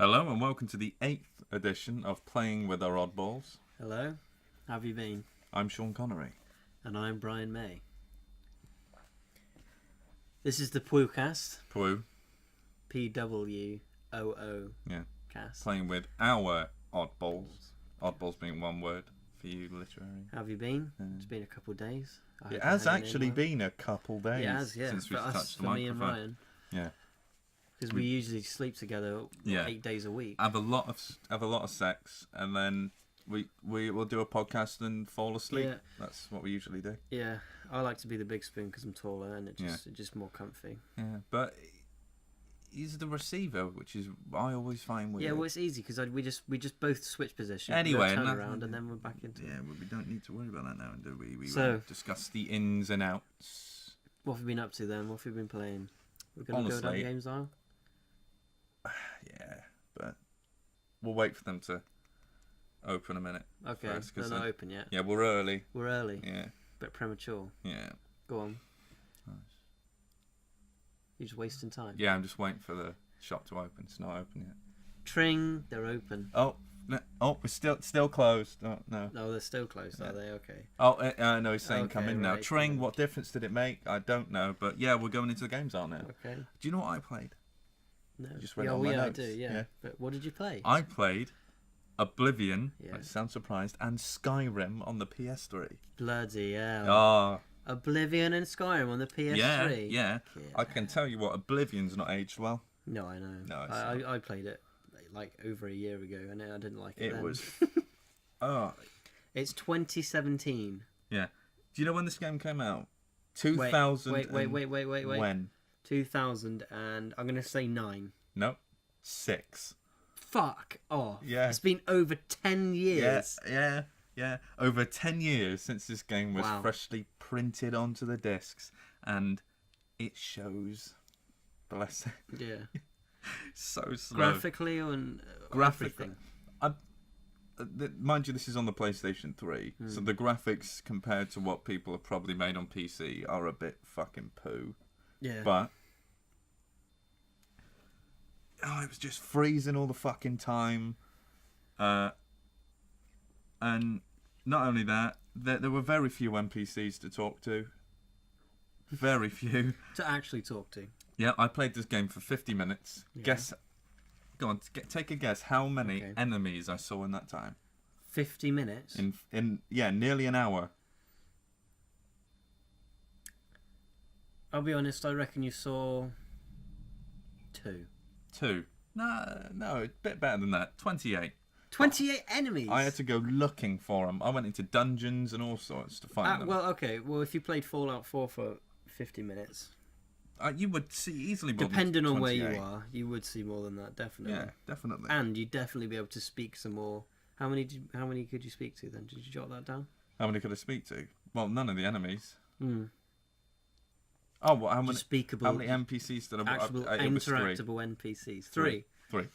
Hello and welcome to the 8th edition of Playing with Our Oddballs. Hello, how have you been? I'm Sean Connery. And I'm Brian May. This is the Pwoocast. Pwoo. P-W-O-O Yeah. cast. Playing with our Oddballs. Oddballs being one word for you literary. How have you been? It's been a couple of days. It has actually been a couple days since we've touched the for me microphone. and Ryan. Yeah. Because we usually sleep together 8 days a week. Have a lot of sex and then we will do a podcast and fall asleep. Yeah. That's what we usually do. Yeah, I like to be the big spoon because I'm taller and it's just more comfy. Yeah, but he's the receiver, which is I always find weird. Yeah, well, it's easy because we just both switch position. Anyway, turn around and then we're back into. Yeah, well, we don't need to worry about that now, do we? We So- will discuss the ins and outs. What have you been up to then? What have you been playing? We're going to go down Honestly, games now? Yeah, but we'll wait for them to open a minute. Okay, first, they're 'cause not then- open yet. Yeah, we're early. We're early, Yeah, but premature. yeah. Go on. Nice. You're just wasting time. Yeah, I'm just waiting for the shop to open. It's not open yet. Tring, they're open. Oh, no, we're still closed. Oh, no. No, they're still closed, Yeah. are they? Okay. Oh, no, he's saying come Okay, in now. right, Tring, come in. what difference did it make? I don't know, but yeah, we're going into the games now. Okay. Do you know what I played? No. just read yeah, it on my I notes. do, yeah. Yeah. But what did you play? I played Oblivion, Yeah. I sound surprised, and Skyrim on the PS3. Bloody hell. Oh, Oblivion and Skyrim on the PS3. yeah. I can tell you what, Oblivion's not aged well. No, I know. No, it's I played it like over a year ago and I didn't like it It then. was... Oh, It's 2017. yeah. Do you know when this game came out? 2000. Wait. When? 2000 and I'm going to say 9. No. 6. Fuck off. Yeah. It's been over 10 years. Yeah. Over 10 years since this game was Wow. freshly printed onto the discs, and it shows. Bless it. Yeah. So slow. Graphically and Graphically. everything. Mind you, this is on the PlayStation 3, so the graphics compared to what people have probably made on PC are a bit fucking poo. Yeah. But it was just freezing all the fucking time. And not only that, there were very few NPCs to talk to. Very few. To actually talk to. Yeah, I played this game for 50 minutes. Yeah. Guess. Go on, take a guess how many Okay. enemies I saw in that time. 50 minutes? Nearly an hour. I'll be honest, I reckon you saw 2. 2. No, a bit better than that. 28. 28 enemies? I had to go looking for them. I went into dungeons and all sorts to find them. Well, okay. Well, if you played Fallout 4 for 50 minutes, You would see easily more depending than on where 28. you are, you would see more than that, definitely. Yeah, definitely. And you'd definitely be able to speak some more. How many could you speak to then? Did you jot that down? How many could I speak to? Well, none of the enemies. Hmm. Oh, what? How many? Speakable, How many NPCs did I? actual It was 3. interactable NPCs. 3. 3.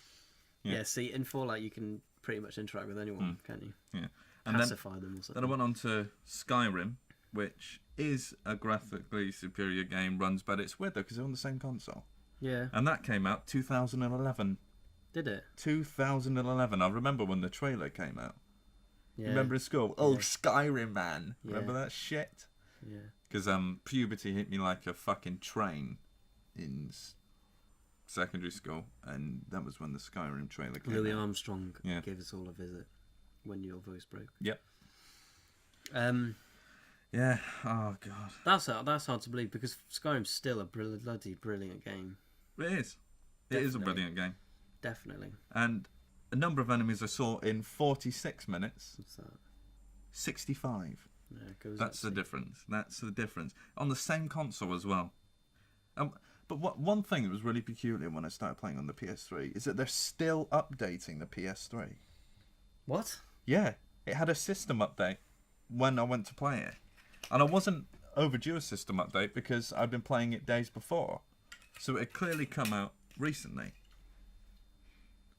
Yeah. Yeah. See, in Fallout you can pretty much interact with anyone, can't you? Yeah. And Pacify them or something. then I went on to Skyrim, which is a graphically superior game, runs better. It's weird though because they're on the same console. Yeah. And that came out 2011. Did it? 2011. I remember when the trailer came out. Yeah. Remember in school? Oh, Yeah. Skyrim, man. Remember Yeah. that shit? Yeah. Because puberty hit me like a fucking train in secondary school, and that was when the Skyrim trailer came Louis out. Armstrong Yeah. gave us all a visit when your voice broke. Yep. Yeah, oh god. that's hard to believe because Skyrim's still a bloody brilliant game. It is. It is a Definitely. brilliant game. Definitely. And a number of enemies I saw in 46 minutes, What's that? 65. Yeah, it goes That's the up to- difference. That's the difference. On the same console as well. But one thing that was really peculiar when I started playing on the PS3 is that they're still updating the PS3. What? Yeah, it had a system update when I went to play it. And I wasn't overdue a system update because I'd been playing it days before. So it had clearly come out recently.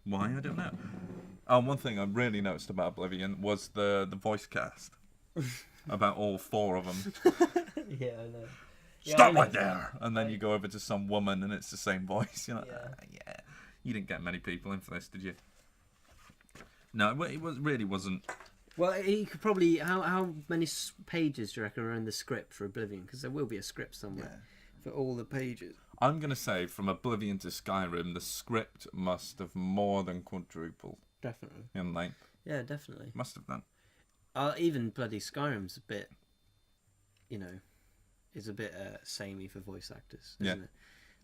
Why? I don't know. One thing I really noticed about Oblivion was the voice cast. About all 4 of them. Yeah, I know. Stop right there! And then you go over to some woman and it's the same voice. You're like, Yeah. You didn't get many people in for this, did you? No, it really wasn't. Well, he could probably... How many pages do you reckon are in the script for Oblivion? Because there will be a script somewhere for all the pages. I'm going to say from Oblivion to Skyrim, the script must have more than quadrupled. Definitely. In length. Yeah, definitely. Must have done. Even bloody Skyrim's a bit, is a bit samey for voice actors, isn't it?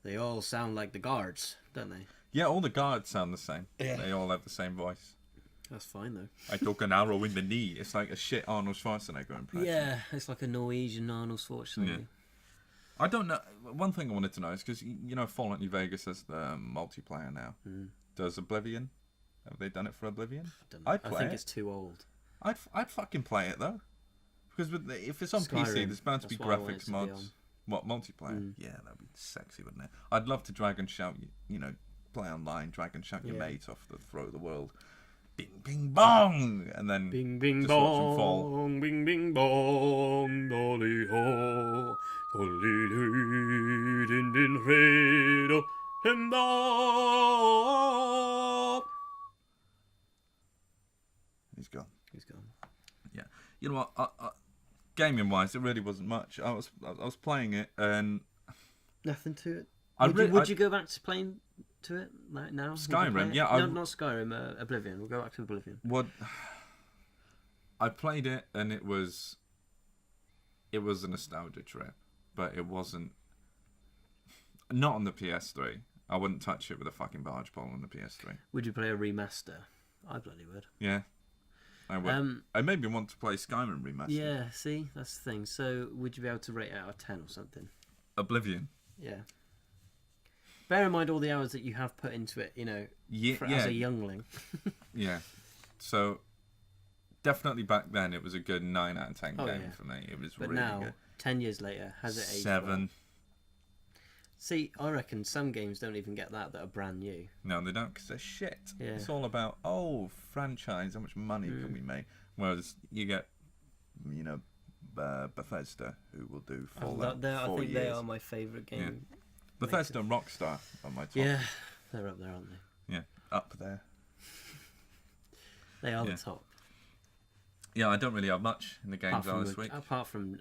They all sound like the guards, don't they? Yeah, all the guards sound the same. Yeah. They all have the same voice. That's fine, though. I took an arrow in the knee. It's like a shit Arnold Schwarzenegger impression. Yeah, it's like a Norwegian Arnold Schwarzenegger. Yeah. I don't know. One thing I wanted to know is because, Fallout New Vegas has the multiplayer now. Does Oblivion? Have they done it for Oblivion? I think it's too old. I'd fucking play it, though. Because if it's on Skyrim, PC, there's bound to be graphics to mods. What, multiplayer? Yeah, that'd be sexy, wouldn't it? I'd love to drag and shout, play online, drag and shout your mate off the throat of the world. Bing, bing, bong! And then bing, bing, just bong, watch them fall. Bing, bing, bong, dolly ho, dolly do, din, din, re, do, din, do. He's gone. He's gone. Yeah. You know what? Gaming wise, it really wasn't much. I was playing it and Nothing to it. Would you go back to playing to it like now? Skyrim, yeah. No, not Skyrim. Oblivion. We'll go back to Oblivion. What? I played it and it was a nostalgia trip, but it wasn't. Not on the PS3. I wouldn't touch it with a fucking barge pole on the PS3. Would you play a remaster? I bloody would. Yeah. I would. I made me want to play Skyrim remastered. Yeah, see, that's the thing. So, would you be able to rate it out of 10 or something? Oblivion. Yeah. Bear in mind all the hours that you have put into it, as a youngling. Yeah. So, definitely back then, it was a good 9 out of 10 game for me. It was really now, good. 10 years later, has it aged 7. well? See, I reckon some games don't even get that are brand new. No, they don't, because they're shit. Yeah. It's all about, franchise, how much money can we make? Whereas you get, Bethesda, who will do Fallout 4 I think years. they are my favourite game. Yeah. Bethesda and Rockstar are my top. Yeah, they're up there, aren't they? Yeah, up there. They are the top. Yeah, I don't really have much in the games this week. Apart from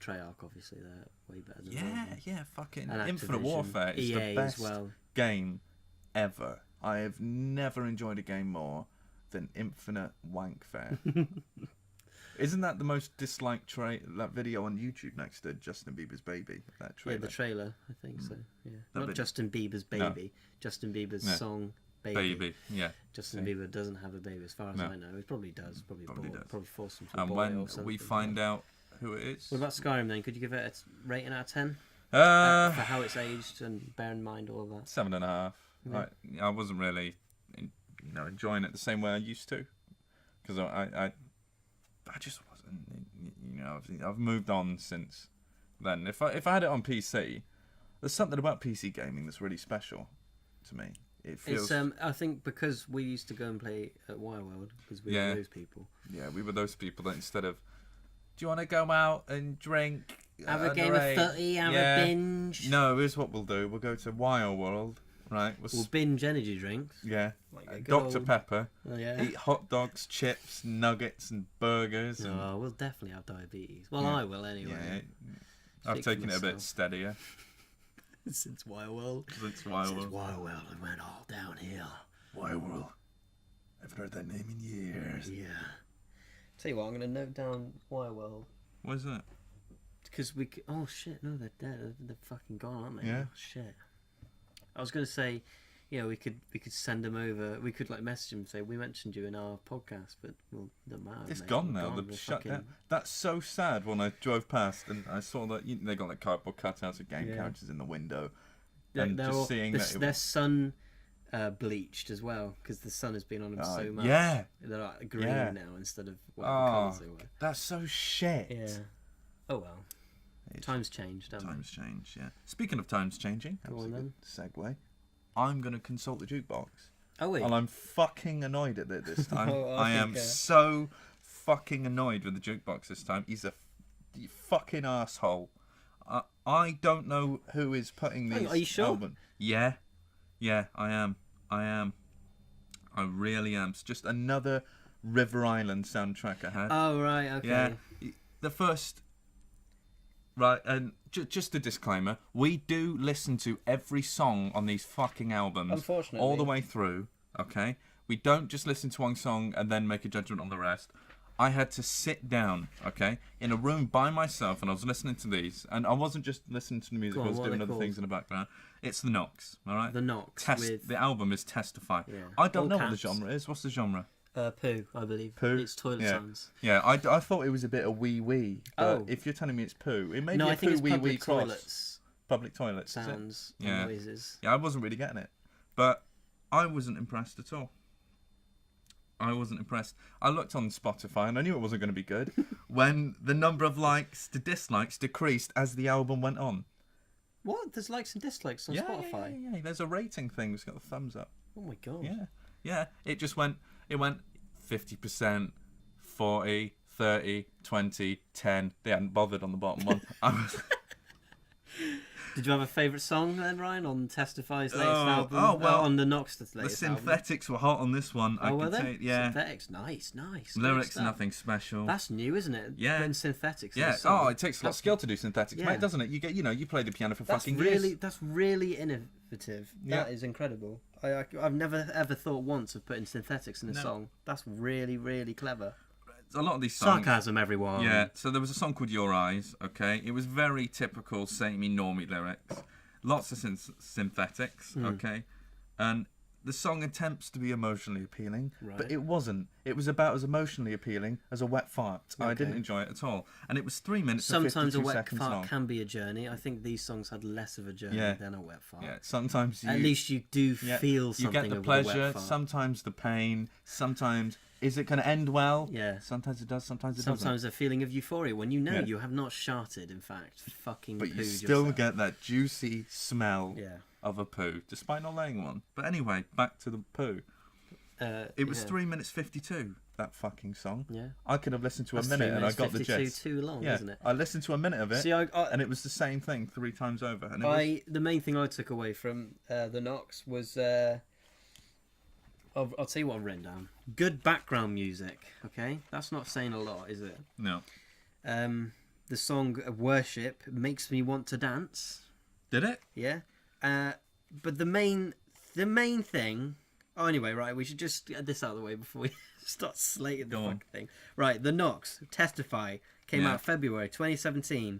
Treyarch, obviously, they're way better than fucking and Infinite Activision, Warfare is EA the best as well. game ever. I have never enjoyed a game more than Infinite Wankfare. Isn't that the most disliked that video on YouTube next to Justin Bieber's Baby? That trailer. Yeah, the trailer, I think so. Yeah, not bit... Justin Bieber's Baby. No. Justin Bieber's song Baby. Yeah. Justin Bieber doesn't have a baby, as far as I know. He probably does. Probably forced him to. And when we find out who it is. What about Skyrim then? Could you give it a rating out of 10? For how it's aged and bear in mind all of that. 7.5. Yeah. I wasn't really, enjoying it the same way I used to, because I just wasn't. I've moved on since then. If I had it on PC, there's something about PC gaming that's really special to me. It feels. I think because we used to go and play at WireWorld because we were those people. Yeah, we were those people that instead of, do you want to go out and drink? Have a game of footy, have a binge. No, here's what we'll do. We'll go to WireWorld, right? We'll binge energy drinks. Yeah. Dr. Pepper. Oh, yeah. Eat hot dogs, chips, nuggets, and burgers. Oh, we'll definitely have diabetes. Well, I will anyway. Yeah. I've taken it a bit steadier. Since WireWorld. Since WireWorld, it went all downhill. WireWorld. I haven't heard that name in years. Yeah. Tell you what, I'm going to note down WireWorld. What is that? Because we could... Oh, shit, no, they're dead. They're fucking gone, aren't they? Yeah. Oh, shit. I was going to say, we could send them over. We could, message them and say, we mentioned you in our podcast, but, well, it doesn't matter. It's gone now. They're shut down. That's so sad when I drove past and I saw that they got cardboard cutouts of game characters in the window. And just seeing that their sun bleached as well, because the sun has been on them so much. Yeah. They're green now instead of whatever colours they were. That's so shit. Yeah. Oh, well. Times change, don't they? Times change, yeah. Speaking of times changing, that was a good segue. I'm going to consult the jukebox. Oh, wait. And I'm fucking annoyed at it this time. I am so fucking annoyed with the jukebox this time. He's a fucking asshole. I don't know who is putting these Are you sure? albums. Yeah, I am. I am. I really am. It's just another River Island soundtrack I had. Oh, right, okay. Yeah. The first... Right, and just a disclaimer. We do listen to every song on these fucking albums. Unfortunately. All the way through, okay? We don't just listen to one song and then make a judgment on the rest. I had to sit down, okay, in a room by myself, and I was listening to these. And I wasn't just listening to the music, I was doing other things in the background. It's the Knocks, all right? The Knocks. The album is Testify. Yeah. I don't All know what the caps. genre is. What's the genre? Poo, I believe. Poo? It's Toilet Sounds. Yeah, I thought it was a bit of wee-wee. But Oh. if you're telling me it's poo, it may No, be I a think poo it's wee wee public cross. toilets. Public toilets. is it? Sounds Yeah. and noises. Yeah, I wasn't really getting it. But I wasn't impressed at all. I wasn't impressed. I looked on Spotify and I knew it wasn't going to be good when the number of likes to dislikes decreased as the album went on. What? There's likes and dislikes on Spotify? Yeah. There's a rating thing that's got the thumbs up. Oh my god. Yeah. It went 50%, 40, 30, 20, 10. They hadn't bothered on the bottom one. Did you have a favourite song then, Ryan, on Testify's latest album? Oh, well, on the Knocks' latest the album? synthetics were hot on this one. Oh, were they? Yeah. Synthetics, nice. Lyrics, Good stuff. nothing special. That's new, isn't it? Yeah. Putting synthetics. in Yeah. a song. Oh, it takes a lot of skill to do synthetics, Yeah. mate, doesn't it? You play the piano for That's fucking really years. that's really innovative. Yeah. That is incredible. I've never ever thought once of putting synthetics in a song. That's really really clever. A lot of these songs. Sarcasm, everyone. Yeah. So there was a song called Your Eyes. Okay. It was very typical samey normie lyrics. Lots of synthetics. Okay. And the song attempts to be emotionally appealing, Right. but it wasn't. It was about as emotionally appealing as a wet fart. I Okay. didn't enjoy it at all. And it was 3 minutes and Sometimes 52 a wet seconds fart long. can be a journey. I think these songs had less of a journey Yeah. than a wet fart. Yeah. Sometimes At least you do Yeah, feel you something get the of a wet pleasure, fart. sometimes the pain, sometimes is it going to end well? Yeah. Sometimes it does, sometimes it Sometimes a feeling of euphoria when you know Yeah. you have not sharted, in fact, fucking doesn't. But you pooed still yourself. get that juicy smell Yeah. of a poo, despite not laying one. But anyway, back to the poo. It was 3 minutes 52, that fucking song. Yeah. I could have listened to That's a 3 minute and I minutes got the 52 gist. too long, Yeah, isn't it? I listened to a minute of it, See, and it was the same thing 3 times over. And it was, the main thing I took away from the Knocks was I'll tell you what I've written down. Good background music. Okay, that's not saying a lot, is it? no. The song Worship makes me want to dance. Did it? Yeah. But the main thing. Oh, anyway, right. We should just get this out of the way before we start slating the Go on. fucking thing. Right, the Knocks Testify came Yeah. out February 2017.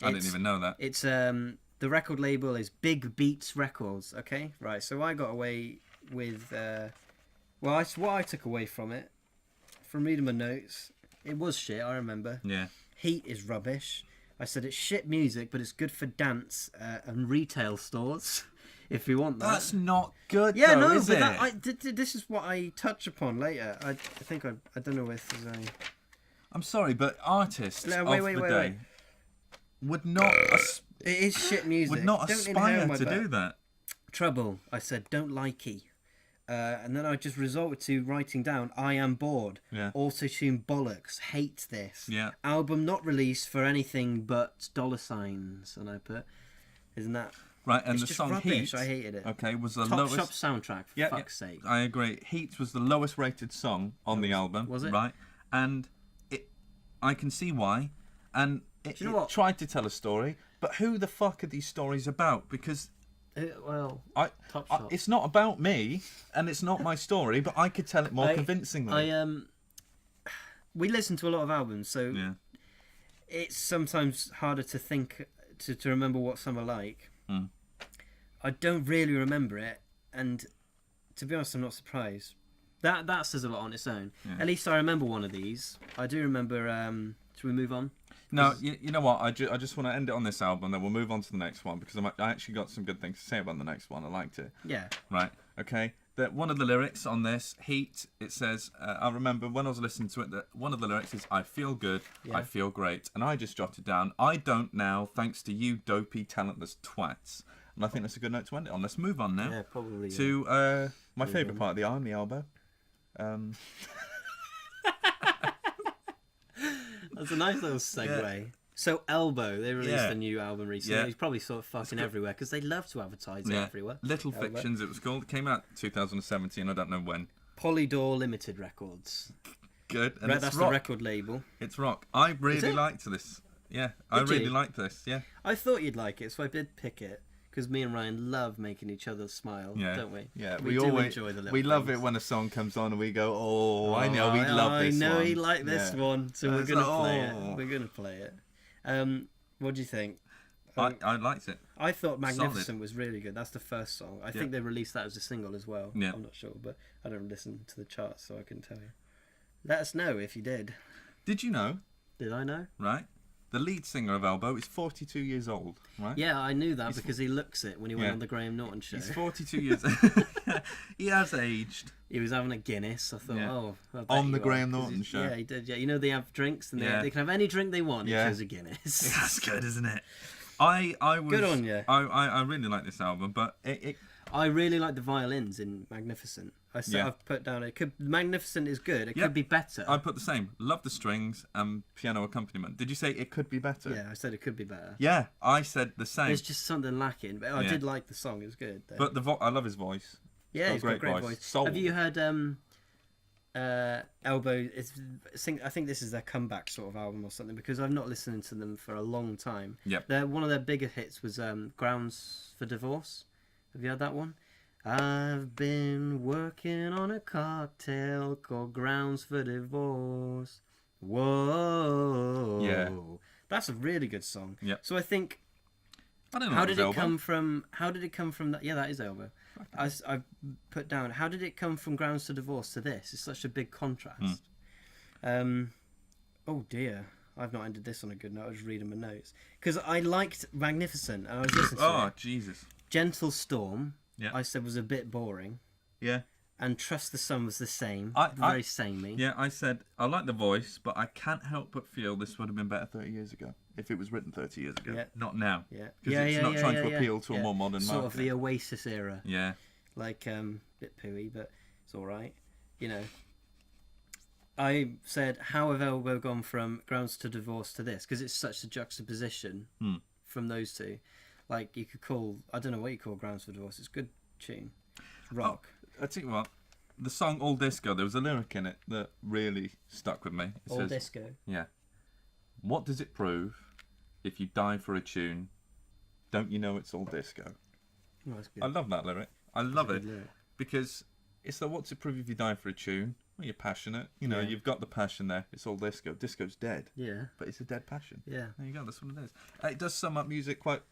I didn't even know that. It's the record label is Big Beats Records. Okay, right. So I got away with what I took away from it, from reading my notes, it was shit. I remember. Yeah. Heat is rubbish. I said it's shit music, but it's good for dance and retail stores. If you want that. That's not good, Yeah, though, no, is but it? this is what I touch upon later. I think I don't know if there's any. I'm sorry, but artists No, of wait, the wait, day wait. would not It is shit music. would not Don't aspire inhale my to butt. do that. Trouble. I said don't likey. And then I just resorted to writing down I am bored. Yeah. Auto-tune bollocks. Hate this. Yeah. Album not released for anything but $signs. And I put, isn't that Right, and it's the just song rubbish. Heat, I hated it. okay, was the Top lowest. Shop soundtrack, for fuck's sake. I agree. Heat was the lowest rated song on the album. was it? Right, and I can see why, and it, Do you know it what? tried to tell a story, but who the fuck are these stories about? Because Well, I, Top Shop. it's not about me, and it's not my story, but I could tell it more I- convincingly. we listen to a lot of albums, so yeah, it's sometimes harder to think to remember what some are like. Mm. I don't really remember it, and to be honest, I'm not surprised. That says a lot on its own. Yeah. At least I remember one of these. I do remember. Should we move on? No, you know what? I just want to end it on this album, then we'll move on to the next one because I actually got some good things to say about the next one. I liked it. Yeah. Right. Okay. That one of the lyrics on this Heat, it says, I remember when I was listening to it that one of the lyrics is "I feel good, Yeah. I feel great," and I just jotted down, "I don't now, thanks to you, dopey, talentless twats." And I think that's a good note to end it on. Let's move on now Yeah, probably. to my favourite part of the arm, the elbow. That's a nice little segue. So Elbow, they released Yeah. a new album recently. Yeah. He's probably sort of fucking everywhere because they love to advertise it Yeah. everywhere. Little Elbow. Fictions, it was called. It came out 2017. I don't know when. Polydor Limited Records. Good. And it's That's rock. the record label. It's rock. I really it? liked this. Yeah, I Did really you? liked this. Yeah. I thought you'd like it, so I did pick it because me and Ryan love making each other smile, Yeah. don't we? Yeah. we do enjoy the little We love things. it when a song comes on and we go, "Oh, I know we love this one." I know he liked this Yeah. one, so And we're it's gonna like, play oh. it. We're gonna play it. What do you think? I liked it. I thought Magnificent was really good. That's the first song. I think they released that as a single as well. Yeah. I'm not sure, but I don't listen to the charts, so I couldn't tell you. Let us know if you did. Did you know? Did I know? Right. The lead singer of Elbow is 42 years old. Right. Yeah, I knew that because he looks it when he went Yeah. on the Graham Norton show. He's 42 years. He has aged. He was having a Guinness. I thought, Yeah. oh, I bet On you the are, Graham 'cause Norton he's- show. Yeah, he did. Yeah, you know they have drinks and Yeah. they can have any drink they want. Yeah. It shows a Guinness. That's good, isn't it? I was Good on you. I really like this album, but it I really like the violins in Magnificent. Yeah. I've put down it could Magnificent is good. It Yeah. could be better. I put the same. Love the strings and piano accompaniment. Did you say it could be better? Yeah, I said it could be better. Yeah, I said the same. There's just something lacking, but I Yeah. did like the song. It was good. Though. But I love his voice. yeah, he's got a great voice. Soul. Have you heard Elbow? I think this is their comeback sort of album or something because I've not listened to them for a long time. Yep. One of their bigger hits was Grounds for Divorce. Have you heard that one? I've been working on a cocktail called Grounds for Divorce. Whoa. Yeah. That's a really good song. Yep. So I think I don't know. how did it come from? How did it come from that? Yeah, that is Elbow. I put down. How did it come from Grounds to Divorce to this? It's such a big contrast. Oh dear, I've not ended this on a good note. I was just reading my notes because I liked Magnificent and I was listening to Oh it. Jesus. Gentle Storm. Yeah. I said was a bit boring, Yeah. and Trust the Sun was the same. I- Very samey. Yeah, I said I like the voice, but I can't help but feel this would have been better 30 years ago if it was written 30 years ago. Yeah. Not now. Yeah, Because yeah, it's yeah, not yeah, trying yeah, to yeah. appeal to a Yeah. more modern sort market. of the Oasis era. Yeah. Like bit pooey, but it's all right. You know. I said, how have Elbow gone from Grounds to Divorce to this? Because it's such a juxtaposition from those two. Like you could call, I don't know what you call Grounds for Divorce. It's a good tune. It's rock. I tell you what, the song All Disco, there was a lyric in it that really stuck with me. It All says, disco. yeah. What does it prove if you die for a tune? Don't you know it's all disco? Oh, that's good. I love that lyric. I love That's a it good lyric. because it's the what's it prove if you die for a tune? Well, you're passionate. You know, Yeah. you've got the passion there. It's all disco. Disco's dead, Yeah. but it's a dead passion. Yeah. There you go. That's what it is. It does sum up music quite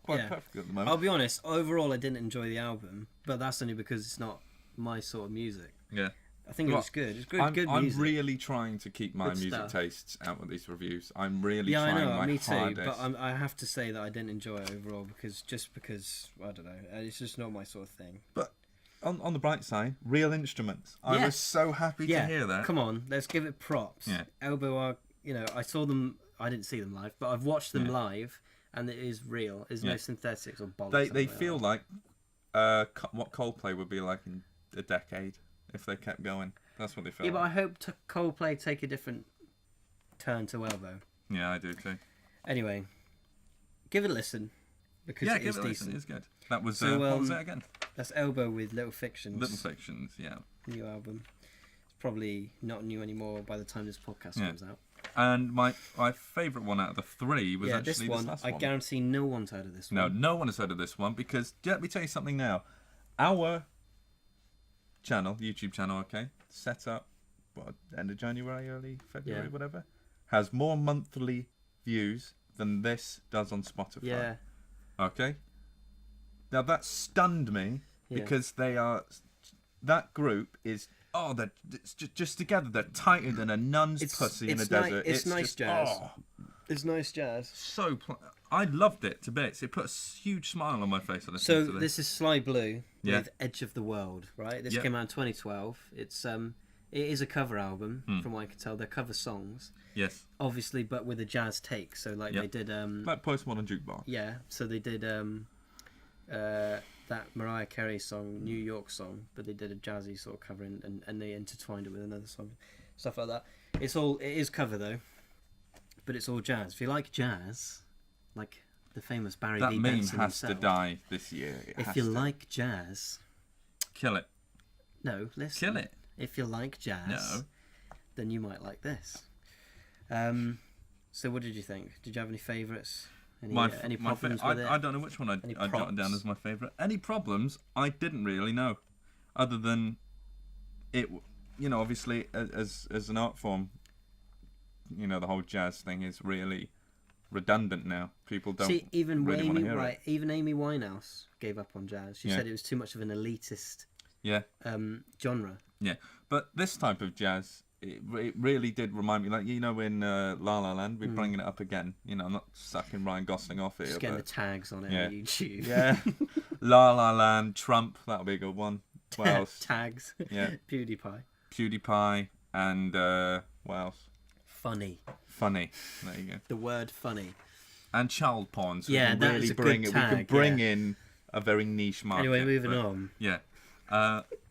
Yeah. perfectly at the moment. I'll be honest, overall I didn't enjoy the album, but that's only because it's not my sort of music. Yeah. I think it Well, was good. It's good, I'm music. really trying to keep my Good music stuff. tastes out of these reviews. I'm really Yeah, I trying know, my me too. hardest. But I have to say that I didn't enjoy it overall because I don't know, it's just not my sort of thing. But on the bright side, real instruments. I Yeah. was so happy Yeah, to hear that. come on, let's give it props. Yeah. Elbow are, I saw them. I didn't see them live, but I've watched them Yeah. live, and it is real. There's no Yeah. synthetics or bollocks. They something feel that. like what Coldplay would be like in a decade if they kept going. That's what they feel Yeah, but I like. hope Coldplay take a different turn to Elbow. Yeah, I do too. Anyway, give it a listen because Yeah, it give is it a listen. decent. It's good. That was So, what was it again? That's Elbow with Little Fictions. Little Fictions. Yeah. New album. It's probably not new anymore by the time this podcast Yeah. comes out. And my favourite one out of the three was Yeah, actually this one, last I one. guarantee no one's heard of this No, one. no one has heard of this one because let me tell you something now. Our channel, YouTube channel, okay, set up end of January, early February, Yeah. whatever, has more monthly views than this does on Spotify. Yeah, Okay. Now that stunned me Yeah. because that group is they're just together. They're tighter than a nun's pussy in a desert. It's nice just, jazz. oh, it's nice jazz. so I loved it to bits. It put a huge smile on my face. When I So listened to this is Sly Blue Yeah. with Edge of the World, right? This Yeah. came out in 2012. It is a cover album, from what I can tell. They're cover songs, Yes, obviously, but with a jazz take. So like Yeah. they did, like Postmodern Jukebox. yeah. So they did that Mariah Carey song, New York song, but they did a jazzy sort of cover and they intertwined it with another song, stuff like that. It is cover though, but it's all jazz. If you like jazz, like the famous Barry That B. meme Benson has to himself, die this year. It if has you to. like jazz, Kill it. no, listen. Kill it. If you like jazz, No. then you might like this. So what did you think? Did you have any favourites? Any problems with it? I don't know which one I jotted down as my favourite. Any problems? I didn't really know, other than it. You know, obviously, as an art form, you know, the whole jazz thing is really redundant now. People don't even really want to hear it. Even Amy Winehouse gave up on jazz. She said it was too much of an elitist genre. Yeah, but this type of jazz, it really did remind me, like, you know, in La La Land, we're bringing it up again. You know, I'm not sucking Ryan Gosling off here. Just getting the tags on it on YouTube. Yeah. La La Land, Trump, that'll be a good one. What else? Tags. Yeah. PewDiePie. And what else? Funny. There you go. The word funny. And child porn. So Yeah, we can that really is a bring good it. tag, we can bring in a very niche market. Anyway, moving on. Yeah.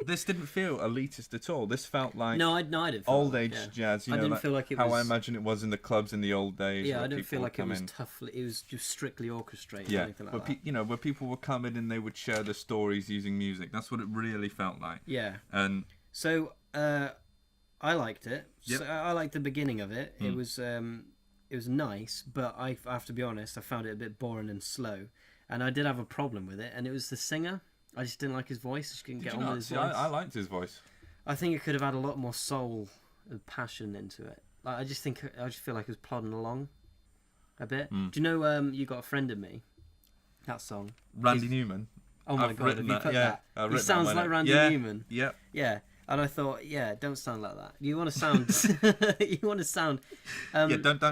This didn't feel elitist at all. This felt like I didn't feel old age jazz. You know, didn't feel like it how was... I imagine it was in the clubs in the old days. Yeah, where I didn't feel people like it would was come in. toughly. It was just strictly orchestrated. Yeah, or anything like that. you know, where people would come in and they would share their stories using music. That's what it really felt like. Yeah. And so I liked it. Yep. So I liked the beginning of it. It was nice, but I have to be honest, I found it a bit boring and slow. And I did have a problem with it, and it was the singer. I just didn't like his voice. I just couldn't get on with his voice. I liked his voice. I think it could have had a lot more soul and passion into it. Like, I just feel like it was plodding along a bit. Do you know You Got a Friend in Me? That song. Randy Newman. Oh my God, have you put that? He sounds like Randy Newman. Yeah. Yeah. And I thought, don't sound like that. You want to sound... Don't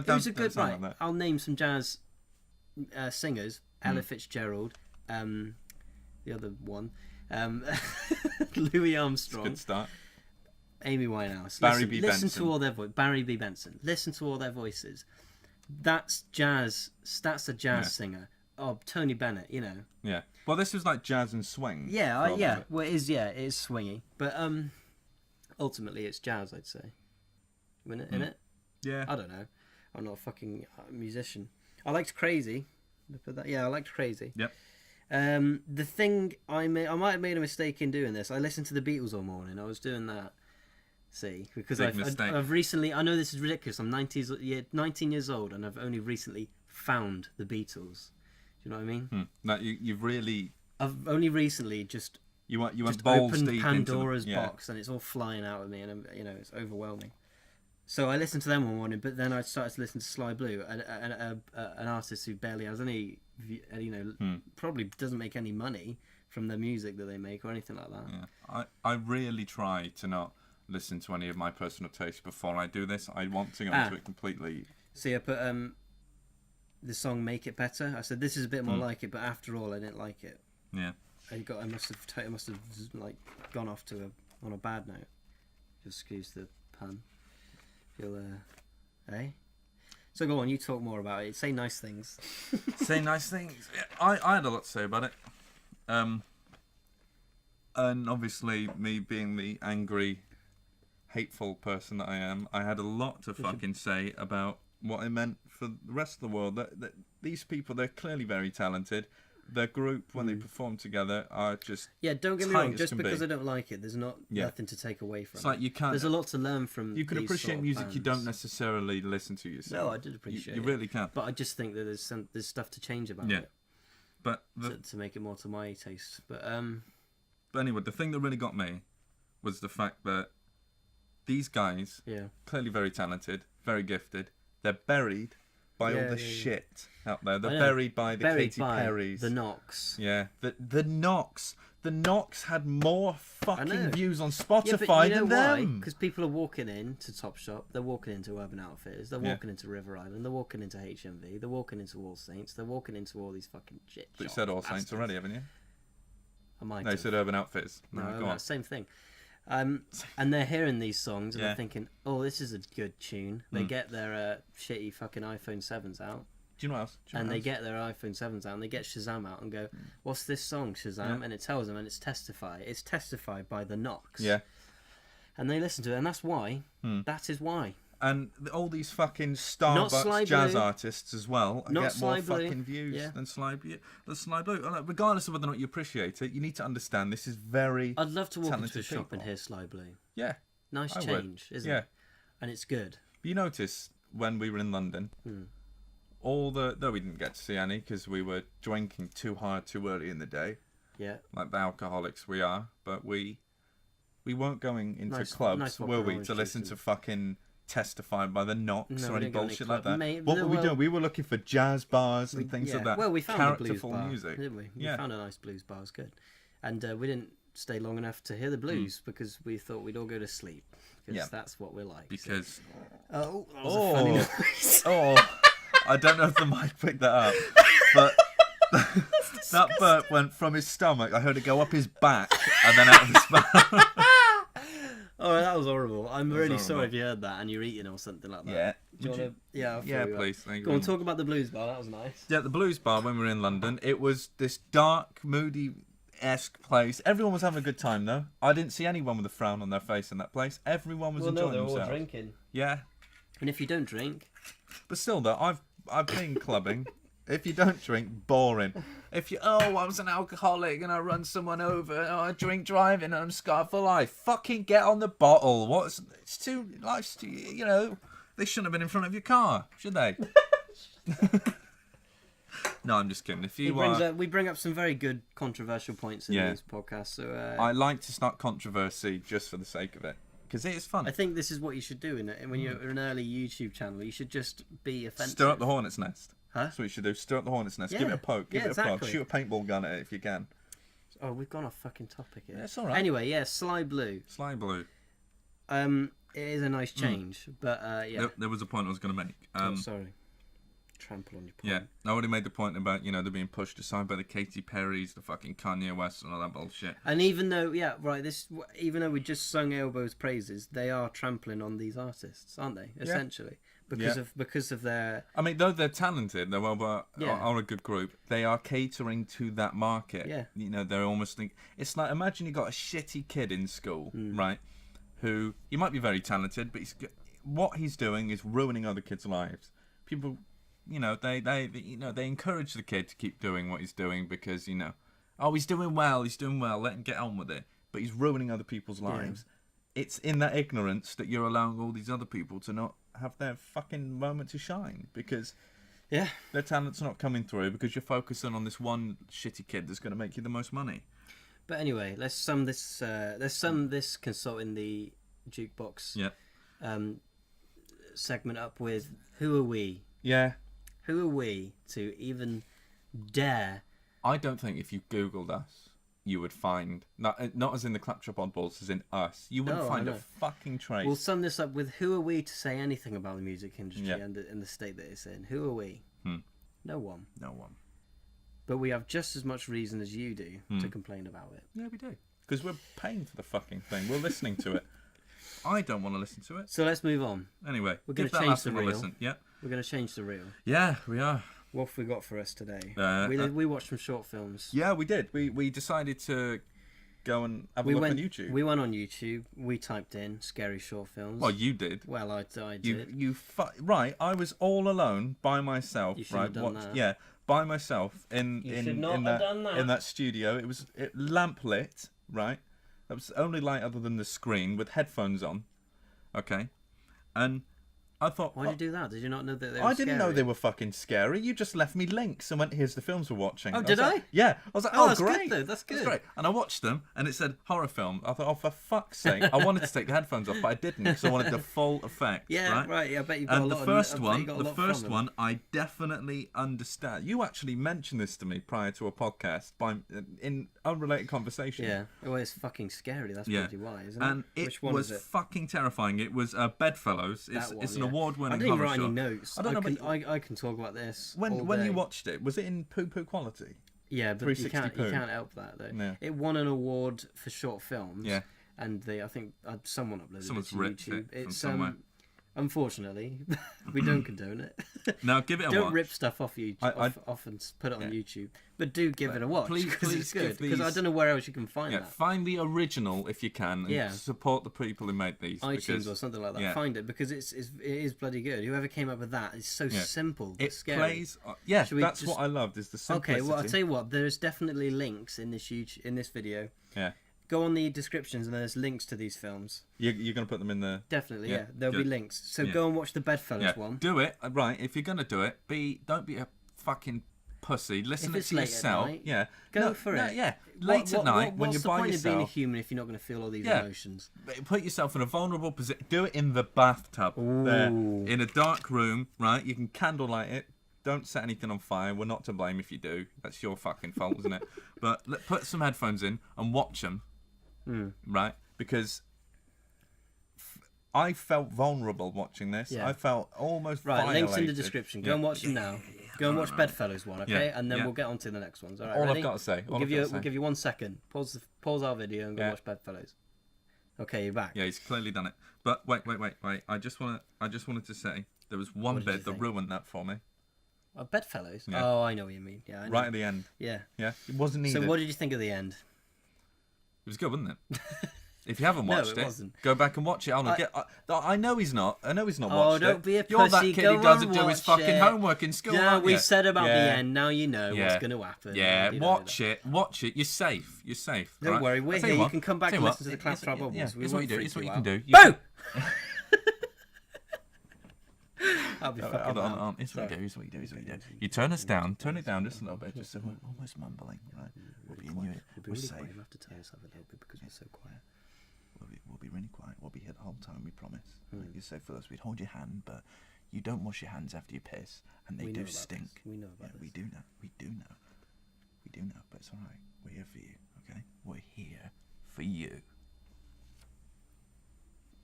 Who's a good... sound Right, like that. I'll name some jazz singers. Ella Fitzgerald. The other one. Louis Armstrong. Good start. Amy Winehouse. Barry B. Listen Benson. to all their Barry B. Benson. Listen to all their voices. That's jazz. That's a jazz singer. Oh, Tony Bennett, you know. Yeah. Well, this was like jazz and swing. Yeah, Well, it is swingy, but ultimately it's jazz, I'd say. In it? Yeah. I don't know. I'm not a fucking musician. I liked Crazy. I liked Crazy. Yep. The thing I might have made a mistake in doing this. I listened to the Beatles all morning. I was doing that. See, because I've recently. I know this is ridiculous. I'm 19 years old, and I've only recently found the Beatles. Do you know what I mean? No, you've really. I've only recently just. You went just balls opened deep Pandora's into box, and it's all flying out of me, and it's overwhelming. So I listened to them one morning, but then I started to listen to Sly Blue, an artist who barely has any, probably doesn't make any money from the music that they make or anything like that. Yeah, I really try to not listen to any of my personal tastes before I do this. I want to go into it completely. See, I put the song "Make It Better." I said this is a bit more like it, but after all, I didn't like it. Yeah. I must have like gone off on a bad note. Just excuse the pun. So go on, you talk more about it. Say nice things. Say nice things. Yeah, I had a lot to say about it. And obviously, me being the angry, hateful person that I am, I had a lot to fucking say about what it meant for the rest of the world. That these people, they're clearly very talented. Their group, when they perform together, are just don't get me wrong. Just because I don't like it, there's nothing to take away from. It's like you can't. There's a lot to learn from. You can these appreciate sort of music bands. you don't necessarily listen to yourself. No, I did appreciate you it. really can. But I just think that there's stuff to change about it. But to make it more to my taste. But anyway, the thing that really got me was the fact that these guys, clearly very talented, very gifted, they're buried by all the shit out there. They're buried by the Katy Perrys. The Knocks. Yeah. The Knocks. The Knocks had more fucking views on Spotify but you know than them. Because people are walking into Topshop, they're walking into Urban Outfitters, they're walking into River Island, they're walking into HMV, they're walking into All Saints, they're walking into all these fucking shit But you shops, said All Saints already, haven't you? I might No, you said Urban Outfitters. No, go on. same thing. And they're hearing these songs and they're thinking, oh, this is a good tune. They get their shitty fucking iPhone 7s out. Do you know what else? They get their iPhone 7s out and they get Shazam out and go, what's this song, Shazam? And it tells them, and it's Testify. It's Testified by the Knocks. Yeah. And they listen to it, and that's why. That is why. And all these fucking Sly Starbucks jazz Blue. artists as well Not get Sly more Blue. fucking views Yeah. than Sly Blue. Regardless of whether or not you appreciate it, you need to understand this is very I'd love to walk into a talented shop people. and hear Sly Blue. Yeah. Nice I would. change, isn't Yeah. it? And it's good. You notice when we were in London, though we didn't get to see any because we were drinking too hard too early in the day, Yeah. like the alcoholics we are, but we weren't going into Nice clubs, vodka were we, orange to listen juice to fucking Testified by the Knocks No, or we any didn't go to any bullshit like club. that? Mate, What no, were we well- doing? We were looking for jazz bars and things Yeah. like that. Well, we found a blues Characterful bar, music. didn't we? We Yeah. found a nice blues bar. It was good. And we didn't stay long enough to hear the blues because we thought we'd all go to sleep because Yeah. that's what we're like. Because Oh, that was a funny noise. I don't know if the mic picked that up, but that burp went from his stomach. I heard it go up his back and then out of his mouth. Oh, that was horrible. I'm really horrible. sorry if you heard that and you're eating or something like that. Yeah. Do you Would wanna... Yeah, I'll Yeah, throw you up. please. Thank you. Go on, talk about the blues bar. That was nice. Yeah, the blues bar when we were in London, it was this dark, moody-esque place. Everyone was having a good time, though. I didn't see anyone with a frown on their face in that place. Everyone was enjoying they're themselves. all drinking. Yeah, And if you don't drink, but still, though, I've been clubbing. If you don't drink, boring. If you, I was an alcoholic and I run someone over, I drink driving and I'm scarred for life. Fucking get on the bottle. It's too, life's too, they shouldn't have been in front of your car, should they? No, I'm just kidding. If you we bring up some very good controversial points in these podcasts. So I like to start controversy just for the sake of it. Because it is fun. I think this is what you should do when you're an early YouTube channel. You should just be offensive. Stir up the hornet's nest. Huh? That's what you should do. Stir up the hornet's nest. Yeah. Give it a poke. Give Yeah, it a prod. exactly. Shoot a paintball gun at it if you can. Oh, we've gone off fucking topic here. Yeah, it's all right. Anyway, yeah, Sly Blue. Sly Blue. It is a nice change, but yeah. There was a point I was going to make. Oh, sorry. Trample on your point. Yeah, I already made the point about, they're being pushed aside by the Katy Perrys, the fucking Kanye West and all that bullshit. And even though, even though we just sung Elbow's praises, they are trampling on these artists, aren't they? Essentially, because of their. I mean, though they're talented, they're Yeah. are a good group. They are catering to that market. Yeah. They're almost it's like, imagine you got a shitty kid in school, right? Who you might be very talented, but what he's doing is ruining other kids' lives. People. They encourage the kid to keep doing what he's doing because, he's doing well, let him get on with it. But he's ruining other people's lives. It's in that ignorance that you're allowing all these other people to not have their fucking moment to shine because their talent's not coming through because you're focusing on this one shitty kid that's going to make you the most money. But anyway, let's sum this consulting the jukebox segment up with who are we? Yeah. Who are we to even dare? I don't think if you Googled us, you would find, not as in the Claptrap Oddballs, as in us, you wouldn't find a fucking trace. We'll sum this up with who are we to say anything about the music industry and the state that it's in? Who are we? No one. No one. But we have just as much reason as you do to complain about it. Yeah, we do. Because we're paying for the fucking thing. We're listening to it. I don't want to listen to it. So let's move on. Anyway, We're going give to that change last the one a reel. listen. Yeah. We're going to change the reel. Yeah, we are. What have we got for us today? We watched some short films. Yeah, we did. We decided to go and have a look on YouTube. We went on YouTube. We typed in scary short films. Well, you did. Well, I did. Right, I was all alone by myself. You should have done that. Yeah, by myself in that studio. It lamp lit, right? That was the only light other than the screen with headphones on. Okay, and I thought, why did you do that? Did you not know that they were I didn't scary? know they were fucking scary. You just left me links and went, here's the films we're watching. Oh, did I? Yeah. I was like, Oh, oh, that's great. good, though. That's good. great. And I watched them and it said horror film. I thought, oh, for fuck's sake. I wanted to take the headphones off, but I didn't because I wanted the full effect. Yeah, right. Yeah, I bet you've got and a lot the first one, I definitely understand. You actually mentioned this to me prior to a podcast in unrelated conversation. Yeah. Well, it's fucking scary. That's probably why, isn't it? And Which one was is it? fucking terrifying. It was Bedfellows. It's an award-winning horror I didn't show. write any notes. I don't know. I can talk about this. When you watched it, was it in poo quality? Yeah, but you can't help that though. Yeah. It won an award for short films. Yeah. And I think someone uploaded Someone's it to ripped YouTube. it from It's somewhere. Unfortunately, we don't condone it. Now give it a watch. Don't rip stuff off off and put it on YouTube, but do give it a watch because it's good. Because I don't know where else you can find that. Find the original if you can, and support the people who made these. iTunes or something like that. Find it because it is bloody good. Whoever came up with that is so simple. It scary. Plays. That's what I loved is the simplicity. Okay, well I'll tell you what. There's definitely links in this video. Yeah. Go on the descriptions and there's links to these films. You're going to put them in the... Definitely, yeah. There'll be links. So go and watch the Bedfellows one. Do it. Right, if you're going to do it, don't be a fucking pussy. Listen to yourself. Yeah. Go for it. Yeah. Late at night when you're by yourself. What's the point of being a human if you're not going to feel all these emotions? Put yourself in a vulnerable position. Do it in the bathtub. There. In a dark room, right? You can candlelight it. Don't set anything on fire. We're not to blame if you do. That's your fucking fault, isn't it? But put some headphones in and watch them. Right, because I felt vulnerable watching this. I felt almost violated. Links in the description. Go and watch them now. Go and watch Bedfellows one, okay? And then we'll get on to the next ones. All right, all ready? I've got to say. We'll give you 1 second. Pause our video and go watch Bedfellows. Okay, you're back. Yeah, he's clearly done it. But wait. I just wanted to say there was one bit that ruined that for me. Bedfellows? Yeah. Oh, I know what you mean. Yeah, I know. Right at the end. Yeah. Yeah. It wasn't needed. So what did you think of the end? It was good, wasn't it? If you haven't watched it wasn't. Go back and watch it. I know he's not. I know he's not watched it. Oh, don't be a pussy. You're that kid who doesn't do his fucking homework in school. Yeah, we said about the end. Now you know what's going to happen. Yeah, watch it. Watch it. You're safe. Don't worry, we're here. You can come back and listen to the Claptrap Oddballs. It's what you do. It's what you can do. Boo! I'll be fucking on. It's what you do. You turn us down. Turn it down just a little bit. Just so we're almost mumbling. Right? We'll be in you. We're safe. You have to turn us up a little bit because we're so quiet. We'll be really quiet. We'll be here the whole time. We promise. Like you said, for us, we'd hold your hand, but you don't wash your hands after you piss, and they do stink. We know about this. We do know. We do know. But it's all right. We're here for you. Okay? We're here for you.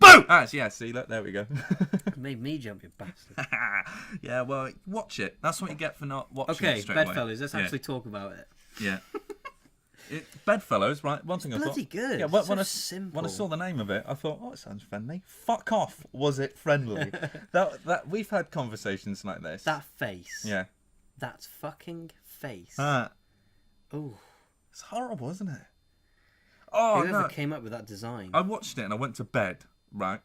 Boo! Yeah, see, look, there we go. It made me jump, you bastard. Yeah, well, watch it. That's what you get for not watching it straight away. Bedfellows, let's actually talk about it. Yeah. Bedfellows, right? One thing I thought... bloody good. Yeah, when I saw the name of it, I thought, it sounds friendly. Fuck off, was it friendly? that we've had conversations like this. That face. Yeah. That fucking face. Oh. It's horrible, isn't it? Oh, Whoever came up with that design. I watched it and I went to bed, right?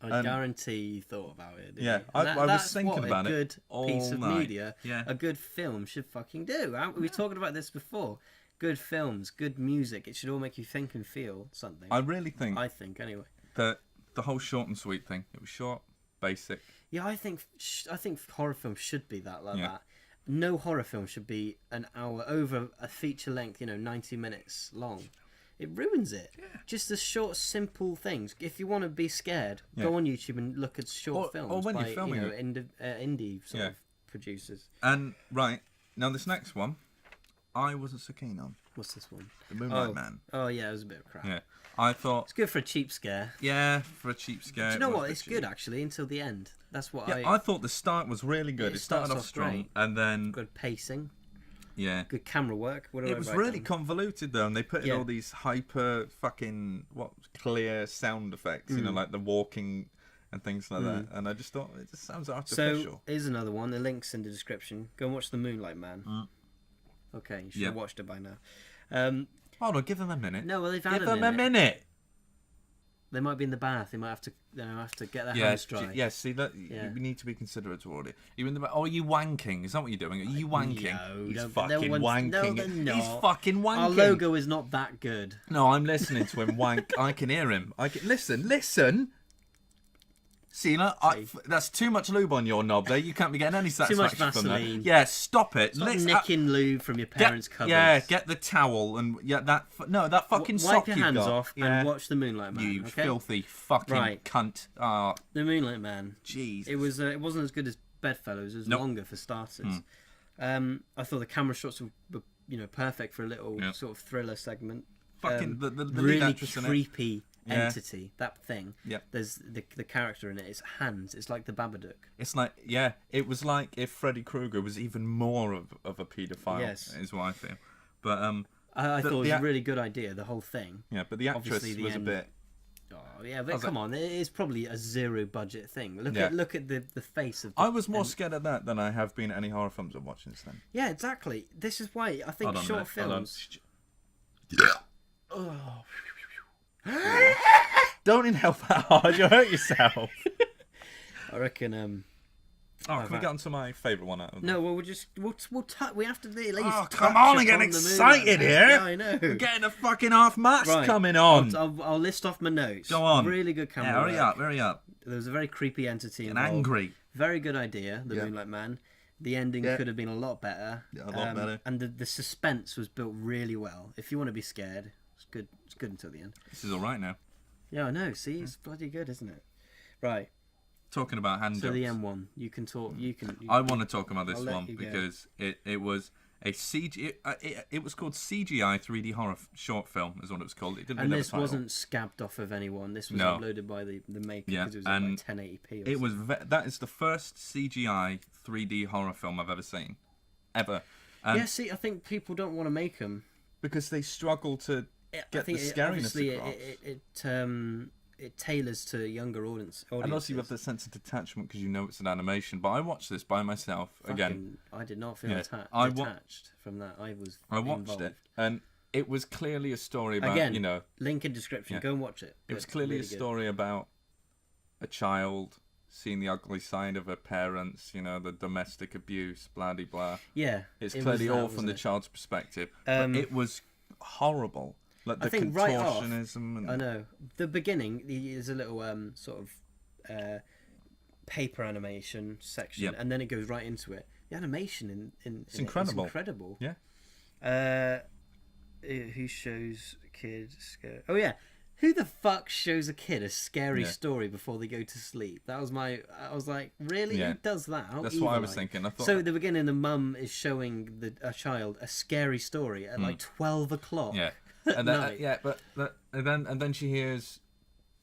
I guarantee you thought about it. Yeah, I was thinking about it all night. A good piece of media, a good film should fucking do. We were talking about this before. Good films, good music. It should all make you think and feel something. I really think. I think anyway. The whole short and sweet thing. It was short, basic. Yeah, I think horror films should be that that. No horror film should be an hour over a feature length. 90 minutes long. It ruins it. Yeah. Just the short, simple things. If you want to be scared, go on YouTube and look at short films or when by you're filming indie sort of producers. And right now, this next one, I wasn't so keen on. What's this one? The Moonlight Man. Oh yeah, it was a bit of crap. Yeah, I thought it's good for a cheap scare. Yeah, for a cheap scare. Do you know what? It's good actually until the end. That's what I thought the start was really good. It started off strong, great. And then good pacing. Yeah. Good camera work. It was really convoluted though, and they put in all these hyper fucking clear sound effects, like the walking and things like that. And I just thought it just sounds artificial. So here's another one. The link's in the description. Go and watch The Moonlight Man. Okay, you should have watched it by now. Hold on, give them a minute. No, well they've had a minute. They might be in the bath. They might have to get their hands dry. Yeah, see that we need to be considerate toward it. Are you wanking? Is that what you're doing? Are you wanking? No, he's fucking wanking. No, they're not. He's fucking wanking. Our logo is not that good. No, I'm listening to him wank. I can hear him. Listen. See, that's too much lube on your knob there. You can't be getting any satisfaction too much from that. Vaseline. Yeah, stop it. Stop nicking lube from your parents' cupboards. Yeah, get the towel and that fucking sock wipe your hands off and watch The Moonlight Man. You filthy fucking cunt. The Moonlight Man. Jeez. It wasn't as good as Bedfellows. It was longer for starters. I thought the camera shots were perfect for a little sort of thriller segment. Fucking the really lead actress creepy entity, that thing. Yeah. There's the character in it. It's hands. It's like the Babadook. It's like it was like if Freddy Krueger was even more of a paedophile. Yes. Is what I feel. But I thought it was a really good idea. The whole thing. Yeah, but the actress was a bit. Oh yeah, but come on, it is probably a zero budget thing. Look Yeah. at the face of. I was more scared of that than I have been at any horror films I'm watching since then. Yeah, exactly. This is why I think Hold on a short minute, hold on. films. Don't inhale that hard, you'll hurt yourself. I reckon. Oh, can we get on to my favourite one out of them? No, well, we have to at least. Oh, come on, I'm getting excited here. Yeah, I know. We're getting a fucking half match Right. coming on. I'll list off my notes. Go on. Really good camera. Yeah, hurry work. up, hurry up. There was a very creepy entity And involved. angry. Very good idea, the Yeah. Moonlight Man. The ending Yeah. could have been a lot better. Yeah, a lot better. And the suspense was built really well. If you want to be scared, it's good. It's good until the end. This is alright now. Yeah, I know. See, it's bloody good, isn't it? Right. Talking about hand So the jobs. M1, you can talk. You can. I want to talk about this I'll let one you go. because it was a CG. It was called CGI 3D horror short film, is what it was called. It didn't And really this have a title. wasn't scabbed off of anyone. This was No. uploaded by the maker Yeah, because it was and like 1080p. Or It was that is the first CGI 3D horror film I've ever seen, ever. And Yeah, see, I think people don't want to make them. because they struggle to I get the think scariness obviously across. it tailors to younger audiences. And also you have the sense of detachment because you know it's an animation. But I watched this by myself again. I did not feel Yeah. detached from that. I was. I watched involved. it, and it was clearly a story about Again, link in description. Yeah. Go and watch it. It was Good, clearly really a good. story about a child seeing the ugly side of her parents, the domestic abuse, blah de blah. Yeah, It's it clearly was that, all from wasn't the it? child's perspective. But it was horrible. Like the I think right off, contortionism and I know. The beginning is a little sort of paper animation section, Yep. and then it goes right into it. The animation in It's incredible. It's incredible. Yeah. Who shows a kid scary? Oh yeah, who the fuck shows a kid a scary Yeah. story before they go to sleep? That was I was like, really? Yeah. Who does that? How That's what I evil was are you? thinking. I thought So at the beginning, the mum is showing a child a scary story at like 12 o'clock. yeah. And then, night. and then she hears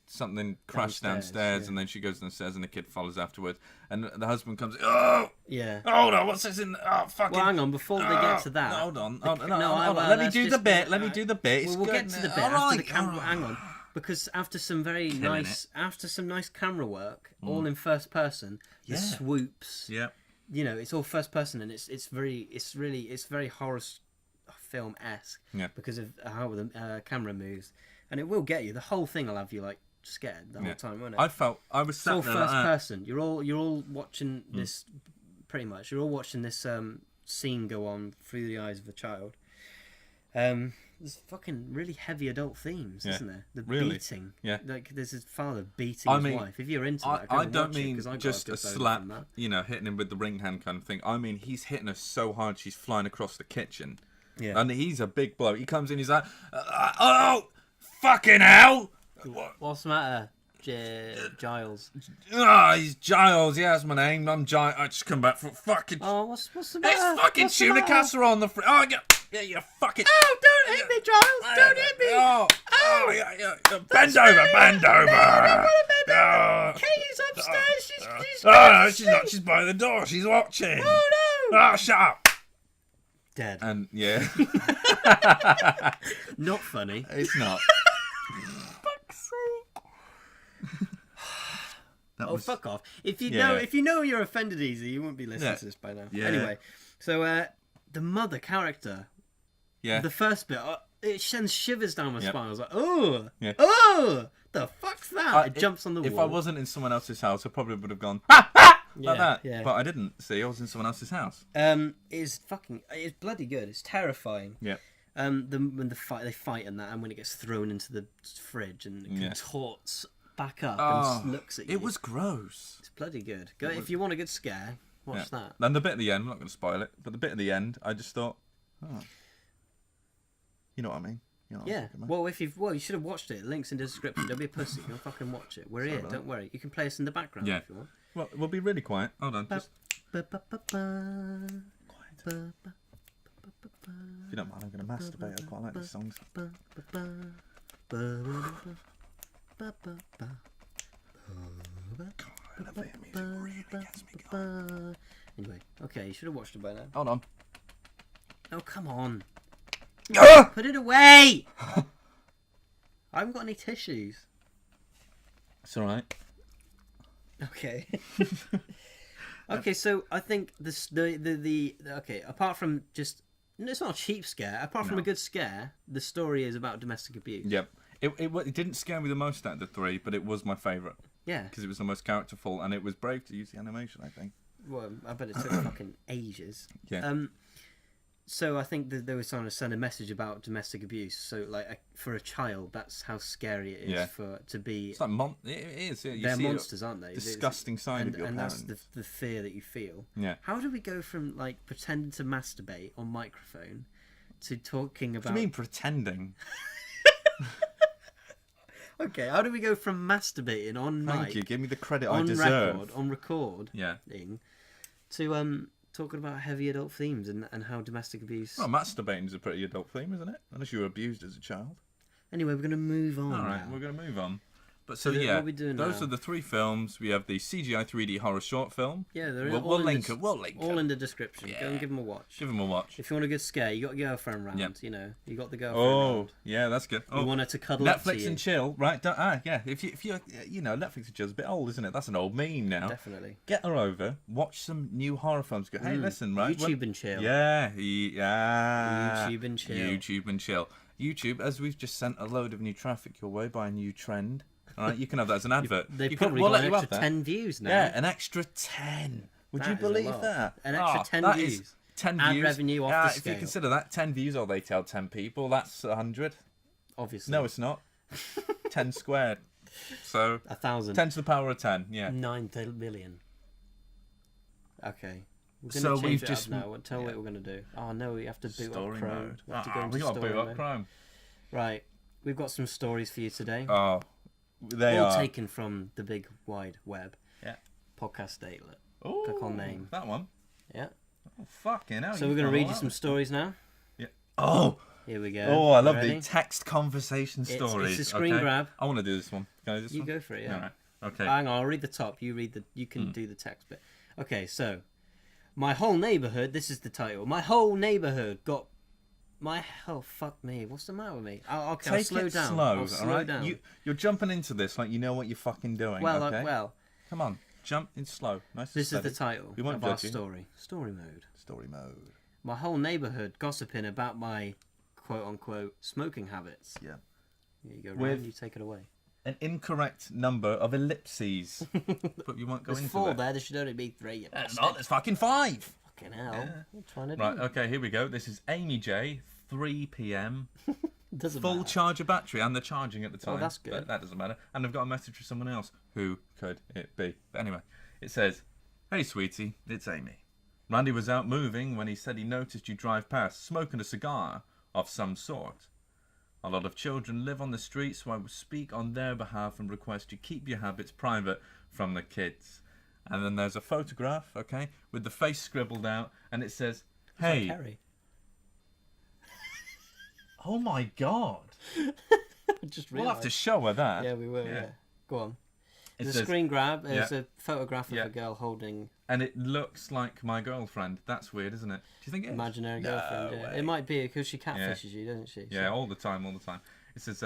something crash downstairs, yeah. and then she goes downstairs, and the kid follows afterwards, and the husband comes. Oh, Yeah. hold on, what's this in? Oh, fucking. Well, hang on. Before they get to that, Hold on, the- hold on, hold on. well, Let me let's do the just- bit. Let me do the bit. It's We'll good. get to the bit All after the right, camera. all right. Hang on, because after some very Killing nice, camera work, all in first person, the Yeah. swoops. Yeah. It's all first person, and it's very horror film-esque. Yeah. Because of how the camera moves, and it will get you. The whole thing will have you like scared the whole time, won't it? I was It's sat all there first like that. person. You're all watching this, pretty much. You're all watching this scene go on through the eyes of a child. There's fucking really heavy adult themes, Yeah. isn't there? The Really? beating. Yeah. Like there's his father beating his wife. If you're into that, go I and don't watch it, mean 'cause I got just a good bonus slap, from that. hitting him with the ring hand kind of thing. I mean, he's hitting her so hard she's flying across the kitchen. Yeah. And he's a big bloke. He comes in, he's like, oh, fucking hell! What's the matter, Giles? He's Giles. Yeah, that's my name. I'm Giles. I just come back from fucking. Oh, what's the matter? It's fucking What's the tuna matter? casserole on the yeah, you fucking. Oh, don't hit me, Giles! Don't hit me! Oh, yeah. Bend over. Oh. Katie's upstairs. She's Oh, no, she's not. She's by the door. She's watching. Oh no! Oh, shut up. Dead. And yeah, Not funny. it's not. Oh, fuck off! If you Yeah. know you're offended easy, you wouldn't be listening Yeah. to this by now. Yeah. Anyway, so the mother character, Yeah. the first bit, it sends shivers down my Yep. spine. I was like, oh, Yeah. oh, the fuck's that? It jumps on the If wall. I wasn't in someone else's house, I probably would have gone ha ha like Yeah, that. yeah. But I didn't. See, I was in someone else's house. it's bloody good. It's terrifying. Yeah. When they fight in that, and when it gets thrown into the fridge and it Yeah. contorts back up Oh, and looks at you. it was gross. It's bloody good. Go if you want a good scare. Watch that. Then the bit at the end, I'm not going to spoil it, but the bit at the end, I just thought, oh, you know what I mean? You know what I'm Yeah. talking about. Well, you should have watched it. Links in the description. Don't be a pussy. Go fucking watch it. We're here. about Don't worry. You can play us in the background Yeah. if you want. Well, we'll be really quiet. Hold on, just Quiet. if you don't mind, I'm going to masturbate. I quite like these songs. God, the music really gets me going. Anyway, okay, you should have watched it by now. Hold on. Oh, come on. Ah! Put it away! I haven't got any tissues. It's all right. Okay. Okay, so I think the okay, apart from just it's not a cheap scare. Apart from a good scare, the story is about domestic abuse. Yep. It didn't scare me the most out of the three, but it was my favourite. Yeah. Because it was the most characterful, and it was brave to use the animation, I think. Well, I bet it took fucking ages. Yeah. So I think that they were trying to send a message about domestic abuse. So like for a child, that's how scary it is to be. It's like it is. Yeah, they're monsters, aren't they? Disgusting side of your parents. And that's the fear that you feel. Yeah. How do we go from like pretending to masturbate on microphone to talking about? What do you mean pretending? Okay, how do we go from masturbating on mic? Thank you. Give me the credit I deserve. On record. Yeah. To talking about heavy adult themes and how domestic abuse. Well, masturbating is a pretty adult theme, isn't it? Unless you were abused as a child. Anyway, we're going to move on. All right, now. we're going to move on. But So yeah, what are we doing those now? are the three films. We have the CGI 3D horror short film. Yeah, they're We'll link them. We'll link all them. in the description. Go and give them a watch. Give them a watch. If you want a good scare, you got your girlfriend round. Yep. You know, you got the girlfriend Oh, round. yeah, that's good. You Oh, want her to cuddle up to Netflix you. and chill, right? Yeah. If you Netflix and chill's a bit old, isn't it? That's an old meme now. Definitely. Get her over. Watch some new horror films. Go, hey, listen, right? YouTube and chill. Yeah. YouTube and chill. YouTube and chill. YouTube, as we've just sent a load of new traffic your way by a new trend. All right, you can have that as an advert. They've You probably we'll got let an you have extra that. 10 views now. Yeah, an extra 10. Would That you is a believe lot. that? An extra 10 that views. is 10 Ad views. revenue off the If you scale. consider that 10 views, or they tell 10 people, that's 100. Obviously. No, it's not. 10 squared. So 1,000. 10 to the power of 10. Yeah. 9 billion. Okay. We're So going to change we've it just- up now. Tell what we're going to do. Oh, no, we have to boot Story up Chrome. mode. We have to go into we got to story boot up mode. Chrome. Right. We've got some stories for you today. Oh, they all are. taken from the big wide web. Yeah. Podcast Datelet. Oh, Click on name. that one. Yeah. Oh, fucking hell. So we're going to read you some stories now. Yeah. Oh. Here we go. Oh, I love Ready? the text conversation stories. It's a screen okay? grab. I want to do this one. Can I do this You one? go for it, yeah. All right. Okay. Hang on, I'll read the top. You read the. You can do the text bit. Okay, so my whole neighborhood. This is the title. My whole neighborhood got. Oh fuck me! What's the matter with me? I'll Take slow it down. slow, I'll all slow right? down. You're jumping into this like you know what you're fucking doing. well, okay? well. Come on, jump in slow. Nice. This and is the steady. title We won't of our judge you. story. Story mode. Story mode. My whole neighborhood gossiping about my quote unquote smoking habits. Yeah. Here you go, With- Ryan. You take it away. An incorrect number of ellipses, but you won't go There's into 4 that. there. There should only be 3. You There's bastard. not. There's fucking 5. Fucking hell. Yeah. What are you trying to Right. do? Okay. Here we go. This is Amy J. 3 p.m. Doesn't Full matter. charger battery, and the charging at the time. that's good. But that doesn't matter. And I've got a message from someone else. Who could it be? But anyway, it says, "Hey, sweetie, it's Amy. Randy was out moving when he said he noticed you drive past smoking a cigar of some sort. A lot of children live on the street, so I will speak on their behalf and request you keep your habits private from the kids." And then there's a photograph, okay, with the face scribbled out, and it says, "Hey, Kerry. oh my god, Just we'll have to realised. show her that." Yeah, we will. Yeah. Go on. It There's says- a screen grab. There's Yeah. a photograph of Yeah. a girl holding And it looks like my girlfriend. That's weird, isn't it? Do you think it is? imaginary No girlfriend. Yeah. way. It might be because she catfishes you, doesn't she? Yeah, So- all the time. It says,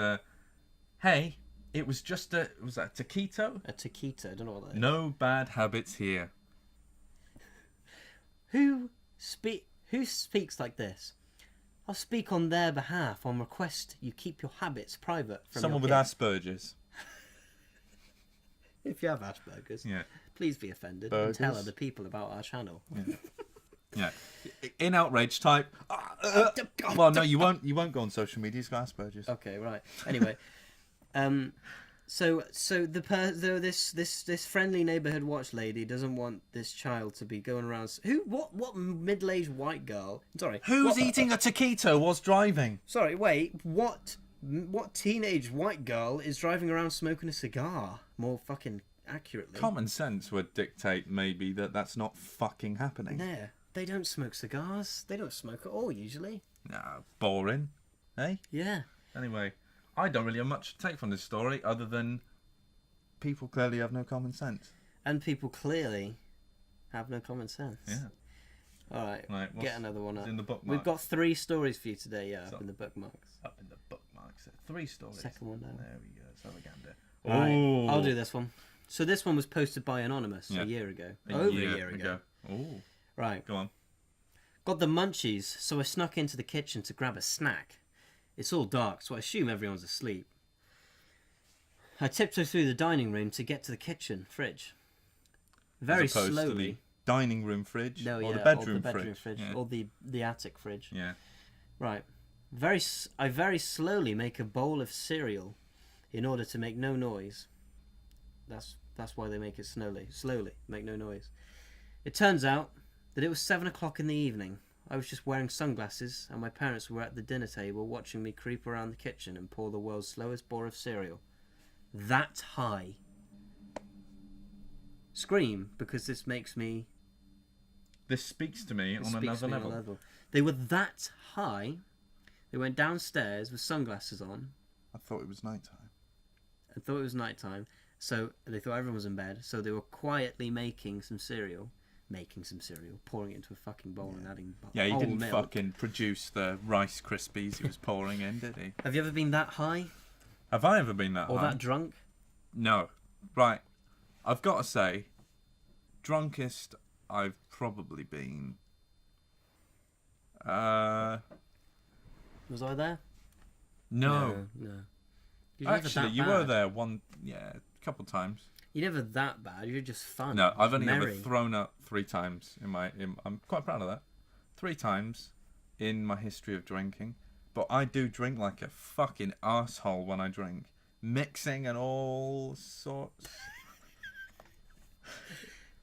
"Hey, it was just was that taquito? A taquito. I don't know what that is. No bad habits here." Who speaks like this? I'll speak on their behalf on request you keep your habits private from Someone with your kids. Asperger's. If you have Asperger's, Yeah, please be offended and tell Burgers. other people about our channel. yeah. In outrage, type. Well, no, you won't. You won't go on social media. He's got Asperger's. Okay, right. Anyway, so this friendly neighborhood watch lady doesn't want this child to be going around. What middle-aged white girl? Sorry, Who's what- eating a taquito whilst driving? Sorry, wait. What teenage white girl is driving around smoking a cigar? More fucking accurately. Common sense would dictate maybe that's not fucking happening. There, they don't smoke cigars. They don't smoke at all usually. Nah, boring. Hey. Yeah. Anyway, I don't really have much to take from this story other than people clearly have no common sense. And people clearly have no common sense. Yeah. All right, Right, what's- get another one up. it's in the bookmarks. We've got 3 stories for you today, yeah, So- up in the bookmarks. Up in the bookmarks. 3 stories. Second one down. There we go. So we gander. Right, I'll Ooh. do this one. So this one was posted by Anonymous Yeah. a year ago. Over a year ago. Ooh. Right. Go on. Got the munchies, so I snuck into the kitchen to grab a snack. It's all dark, so I assume everyone's asleep. I tiptoe through the dining room to get to the kitchen fridge. Very As opposed slowly. to the dining room fridge No, or yeah, the bedroom, or the bedroom fridge, Yeah. or the attic fridge. Yeah. Right. I very slowly make a bowl of cereal in order to make no noise. That's why they make it slowly, make no noise. It turns out that it was 7 o'clock in the evening. I was just wearing sunglasses, and my parents were at the dinner table watching me creep around the kitchen and pour the world's slowest bowl of cereal. That high. Scream, because this makes me... This speaks to me It on speaks another to me on a level. level. They were that high. They went downstairs with sunglasses on. I thought it was nighttime. I thought it was nighttime, so they thought everyone was in bed. So they were quietly making some cereal, pouring it into a fucking bowl and adding Yeah, he whole didn't milk. fucking produce the Rice Krispies he was pouring in, did he? Have you ever been that high Have I ever been that or high? that drunk? No. Right. I've got to say, drunkest I've probably been. Was I there? No. No. You're never Actually, that you were bad. there a couple times. You're never that bad. You're just fun. No, I've only ever merry. thrown up 3 times I'm quite proud of that. 3 times in my history of drinking. But I do drink like a fucking asshole when I drink. Mixing and all sorts.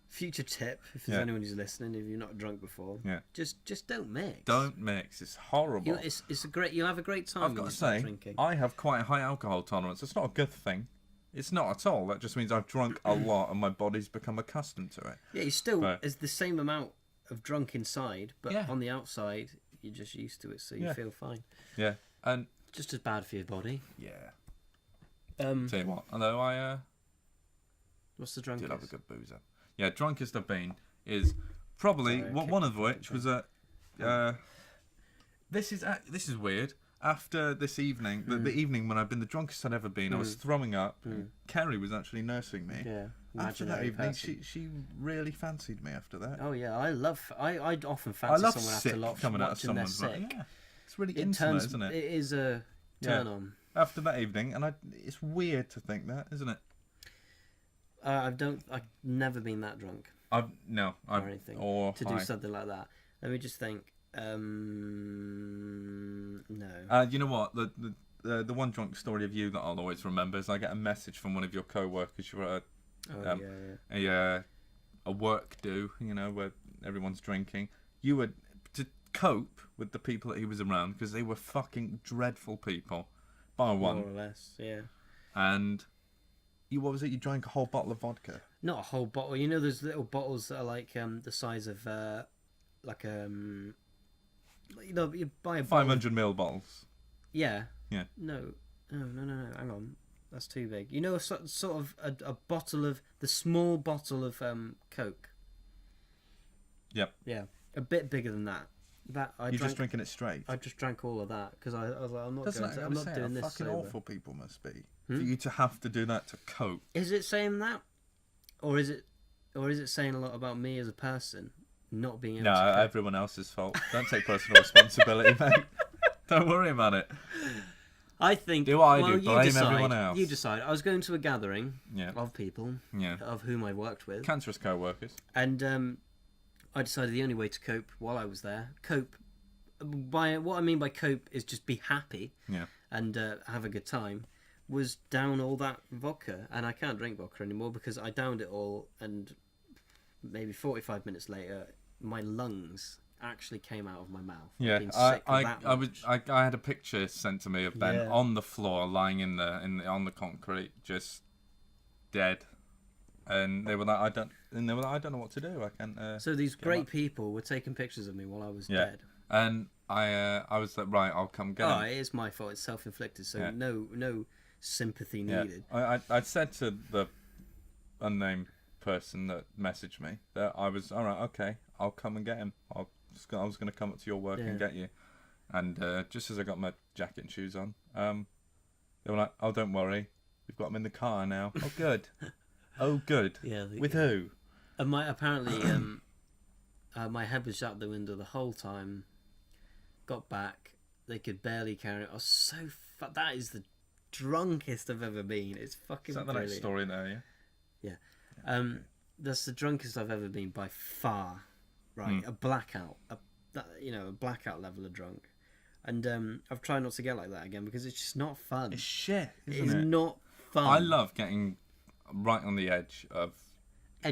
Future tip, if there's Yeah. anyone who's listening, if you're not drunk before, Yeah. just don't mix. Don't mix. It's horrible. It's a great. You'll have a great time. I've when got you to start say, drinking. I have quite a high alcohol tolerance. It's not a good thing. It's not at all. That just means I've drunk a lot and my body's become accustomed to it. Yeah, you still But- it's the same amount of drunk inside, but Yeah. on the outside you're just used to it, so you Yeah. feel fine. Yeah. And Just as bad for your body. yeah. Um, Tell you what, although I what's the did drunkest? have a good boozer. Yeah, drunkest I've been is probably Sorry, I one of which was a. This is weird. After this evening, the evening when I've been the drunkest I'd ever been, I was throwing up. Kerry was actually nursing me. Yeah. After that imaginary evening, person. she really fancied me. After that, Oh yeah, I often I fancy love someone sick after lots coming out of watching their someone's mouth. sick. Yeah, it's really It intimate, turns. isn't it? It is a turn on. After that evening, and it's weird to think that, isn't it? I've never been that drunk I've or anything or to high. do something like that. Let me just think. No. You know what? The one drunk story of you that I'll always remember is I get a message from one of your co-workers. You were Oh yeah. a work do, where everyone's drinking. You were to cope with the people that he was around because they were fucking dreadful people, bar one. More or less, yeah. And what was it? You drank a whole bottle of vodka. Not a whole bottle. You know those little bottles that are like the size of you buy a bottle. 500ml bottles. Yeah. Yeah. No. No. Hang on. That's too big. You know, sort of a bottle of the small bottle of Coke. Yep. Yeah. A bit bigger than that. You're just drinking it straight. I just drank all of that because I was like, I'm not I'm not doing this. fucking sober. awful people must be for you to have to do that to cope. Is it saying that, or is it saying a lot about me as a person not being able No, to cope? everyone else's fault. Don't take personal responsibility, mate. Don't worry about it. I think. Do I do? well, Blame you decide, everyone else. You decide. I was going to a gathering Yeah. of people Yeah. of whom I worked with, Cancerous co-workers. and I decided the only way to cope while I was there, by what I mean by cope is just be happy Yeah. and have a good time, was down all that vodka. And I can't drink vodka anymore because I downed it all, and maybe 45 minutes later, my lungs actually came out of my mouth. I've Yeah, been sick that much. I had a picture sent to me of Ben Yeah. on the floor, lying on the concrete, just dead. And they were like, I don't know what to do. I can't. So these get great up. people were taking pictures of me while I was Yeah. dead. And I was like, right, I'll come get Oh, him. it is my fault. It's self-inflicted. So Yeah. no sympathy Yeah. needed. I said to the unnamed person that messaged me that I was all right. Okay, I'll come and get him. I was going to come up to your work and Yeah. get you. And just as I got my jacket and shoes on, they were like, "Oh, don't worry, We've got them in the car now. Oh, good. Oh, good. Yeah. With who? And apparently, my head was out the window the whole time. Got back. They could barely carry it. I was so... that is the drunkest I've ever been. It's fucking Is that the brilliant. next story there, yeah? Yeah. That's the drunkest I've ever been by far. Right. A blackout. A blackout level of drunk. And I've tried not to get like that again because it's just not fun. It's shit, isn't It's it? not fun. I love getting right on the edge of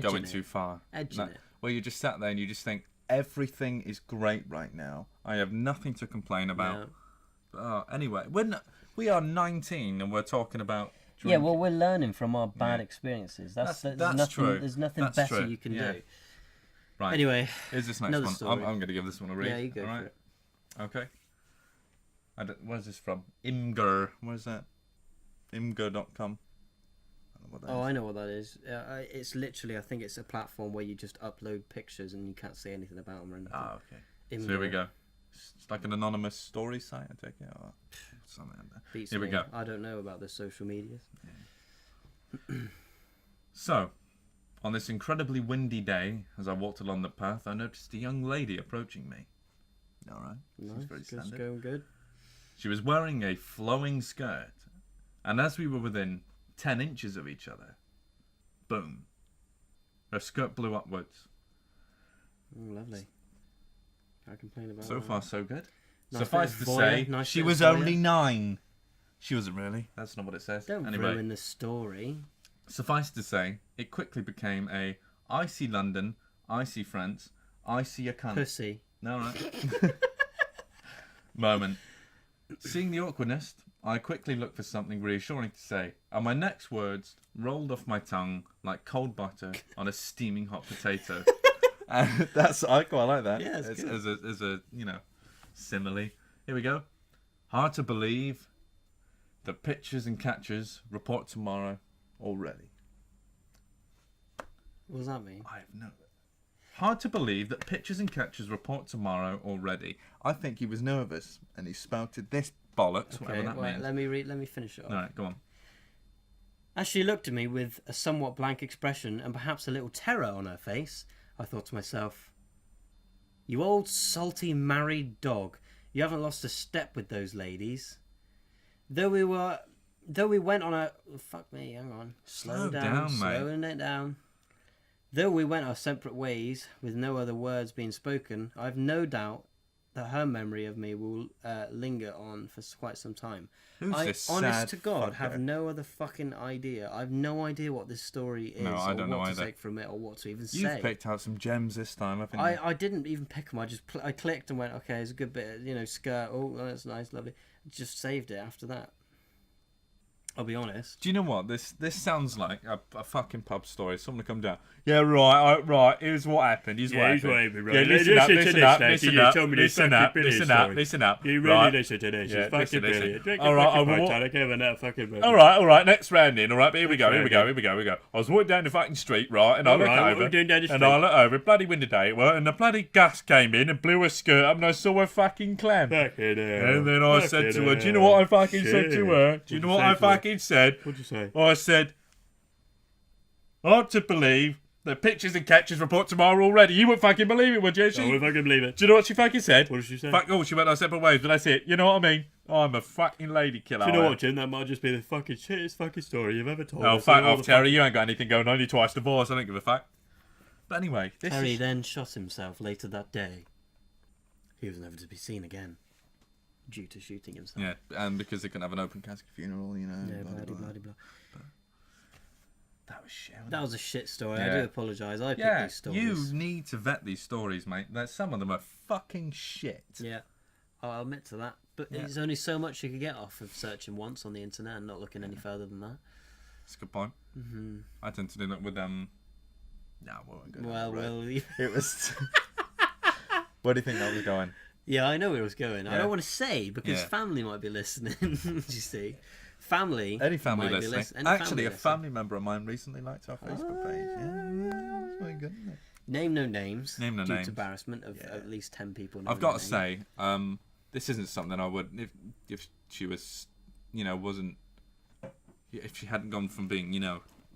going too far. Edging it. Where you just sat there and you just think, everything is great right now. I have nothing to complain about. Yeah. Anyway, we are 19 and we're talking about drinking. Yeah, well, we're learning from our bad experiences. That's nothing, true. There's nothing That's better true. you can do. Right. Anyway, here's this next another one. story. I'm going to give this one a read. Yeah, you go all for it. Okay. Where's this from? Imgur. Where's that? Imgur.com. I know what that is. It's literally, I think it's a platform where you just upload pictures and you can't say anything about them or anything. Ah, okay. So here we go. It's like an anonymous story site, I take it. Or something like that. Beats here we me. go. I don't know about the social medias. Yeah. So, on this incredibly windy day, as I walked along the path, I noticed a young lady approaching me. All right. Nice. Very It's standard. going good. She was wearing a flowing skirt, and as we were within 10 inches of each other, boom, her skirt blew upwards. Oh, lovely. Can't complain about So that. far, so good. Nice Suffice bit to of say, voyeur, nice she bit of was voyeur. only 9. She wasn't really. That's not what it says. Don't Anyway, ruin the story. suffice to say, it quickly became a I see London, I see France, I see a cunt. Pussy. No, right. Moment. Seeing the awkwardness, I quickly looked for something reassuring to say, and my next words rolled off my tongue like cold butter on a steaming hot potato. And I quite like that. Yeah, it's good. As a simile. Here we go. Hard to believe that pitchers and catchers report tomorrow already. What does that mean? I have no. Hard to believe that pitchers and catchers report tomorrow already. I think he was nervous and he spouted this bollocks, whatever that means. Let me finish it off. All right, go on. As she looked at me with a somewhat blank expression and perhaps a little terror on her face, I thought to myself, "You old salty married dog, you haven't lost a step with those ladies." Though we went on a... Fuck me, hang on. Slow down, mate. Slowing it down. Though we went our separate ways, with no other words being spoken, I've no doubt that her memory of me will linger on for quite some time. Who's I, this honest sad to God, fucker? have no other fucking idea. I've no idea what this story is, No, I or don't know what to either. take from it, or what to even You've say. picked out some gems this time, haven't you? I didn't even pick them. I clicked and went, okay, it's a good bit, skirt. Oh, that's nice, lovely. Just saved it after that. I'll be honest. Do you know what? This sounds like a fucking pub story. Someone come down. Yeah, right. Here's what happened. Here's what happened. Right. Yeah, listen up. Listen up. You really Right. listen to this. Yeah, It's fucking listen. brilliant. Drink All a right, fucking I will- pint, Tyler. Give him that fucking movie. All right. Next round in. All right, but here we go. Next round in. I was walking down the fucking street, right, and I All look right, what over, we doing down the and I street? look over. Bloody windy day it were, and the bloody gas came in and blew her skirt up, and I saw her fucking clam. Fucking hell. And then I said Fucking to her, "Do you know hell. what I fucking said to her? Do you What'd know you what say I to her? fucking said? What'd you say? I said, hard to believe that pitchers and catchers report tomorrow already. You wouldn't fucking believe it, would you? I won't fucking believe it. Do you know what she fucking said? What did she say? Fuck all, she went our separate ways, but that's it. You know what I mean? I'm a fucking lady killer. Do you know I am. what, Jim? That might just be the fucking shittest fucking story you've ever told Oh, us. fuck And all off, the Terry. You ain't got anything going on. You're twice divorced. I don't give a fuck. But anyway, this Terry is... then shot himself later that day. He was never to be seen again, due to shooting himself. Yeah, and because they couldn't have an open casket funeral, Yeah, blah, blah, blah. blah. That was shit. wasn't That it? was a shit story. I Yeah. do apologise. I picked Yeah, these stories. you need to vet these stories, mate. Some of them are fucking shit. Yeah, I'll admit to that. But Yeah. there's only so much you can get off of searching once on the internet and not looking any further than that. That's a good point. Mm-hmm. I tend to do that with No, we won't go down Well, that road. well, It was. Where do you think that was going? yeah, I know where it was going. I Yeah. don't want to say because Yeah. family might be listening. You see, family. Any family might be listening? any Actually, family a family member of mine recently liked our Facebook page. Yeah, that's very good, isn't it? Name no names. Name no due names. to embarrassment of Yeah. at least 10 people. I've knowing got to your name. say, this isn't something I would if she was, wasn't if she hadn't gone from being,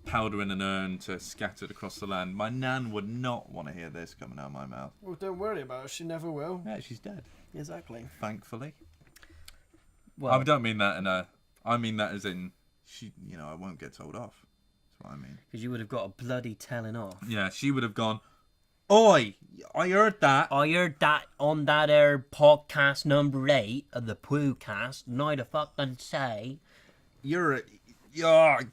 powder in an urn to scattered across the land, my nan would not want to hear this coming out of my mouth. Well, don't worry about it. She never will. Yeah, she's dead. Exactly. Thankfully. Well, I don't mean that I mean that as in, she, I won't get told off. That's what I mean. because you would have got a bloody telling off. Yeah, she would have gone, "Oi, I heard that." I heard that on that podcast number 8 of the Pwoocast. Now to fucking say, You're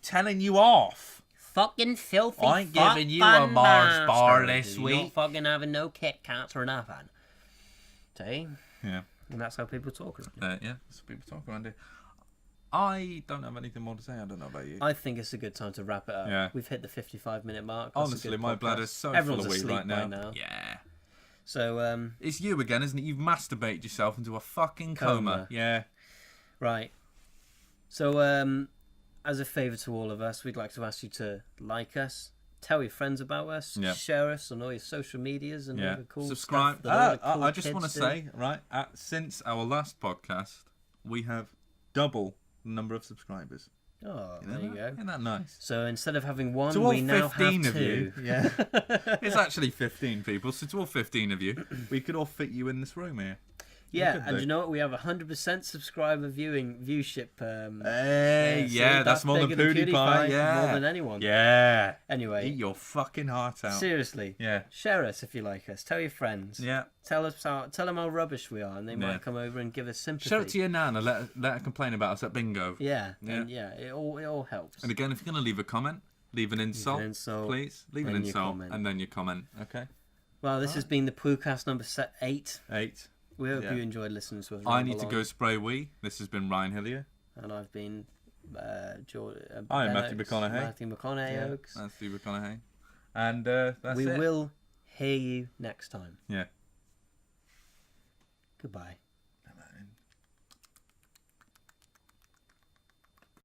telling you off. fucking filthy. I ain't giving you a Mars bar this You're week. not fucking having no Kit Kats or nothing. See? Yeah. And that's how people talk. Yeah, that's what people talk around here. I don't have anything more to say. I don't know about you. I think it's a good time to wrap it up. Yeah. We've hit the 55-minute mark. That's a Honestly, good my podcast. bladder's so Everyone's full of weed asleep right now. by now. Yeah. So, It's you again, isn't it? You've masturbated yourself into a fucking coma. Yeah. right. So, as a favour to all of us, we'd like to ask you to like us, tell your friends about us, Yeah. share us on all your social medias and all the cool Subscribe. stuff that all the cool I just kids want to do. say, right, since our last podcast, we have double the number of subscribers. Oh, You know there you that? go. Isn't that nice? So instead of having one, To all we now 15 have of you, two. yeah, it's actually 15 people. So to all 15 of you, we could all fit you in this room here. Yeah, could and do. you know what? We have 100% subscriber viewship. Hey, see, yeah, that's more than bigger PewDiePie. Yeah, more than anyone. Yeah, Anyway, eat your fucking heart out. seriously, Yeah, share us if you like us. Tell your friends. yeah. Tell them how rubbish we are, and they Yeah. might come over and give us sympathy. Show it to your nana. Let her complain about us at bingo. Yeah, Yeah. and it all helps. And again, if you're gonna leave a comment, leave an insult, insult, please. Leave an then your insult, comment. and then your comment. Okay. Well, this has been the Pwoocast number 8. 8. We hope Yeah. you enjoyed listening to us. I need to ramble go on. spray wee. This has been Ryan Hillier. And I've been I'm Ben Matthew Oakes, McConaughey. Matthew McConaughey Oakes. That's Steve McConaughey. And that's We it. will hear you next time. Yeah. Goodbye.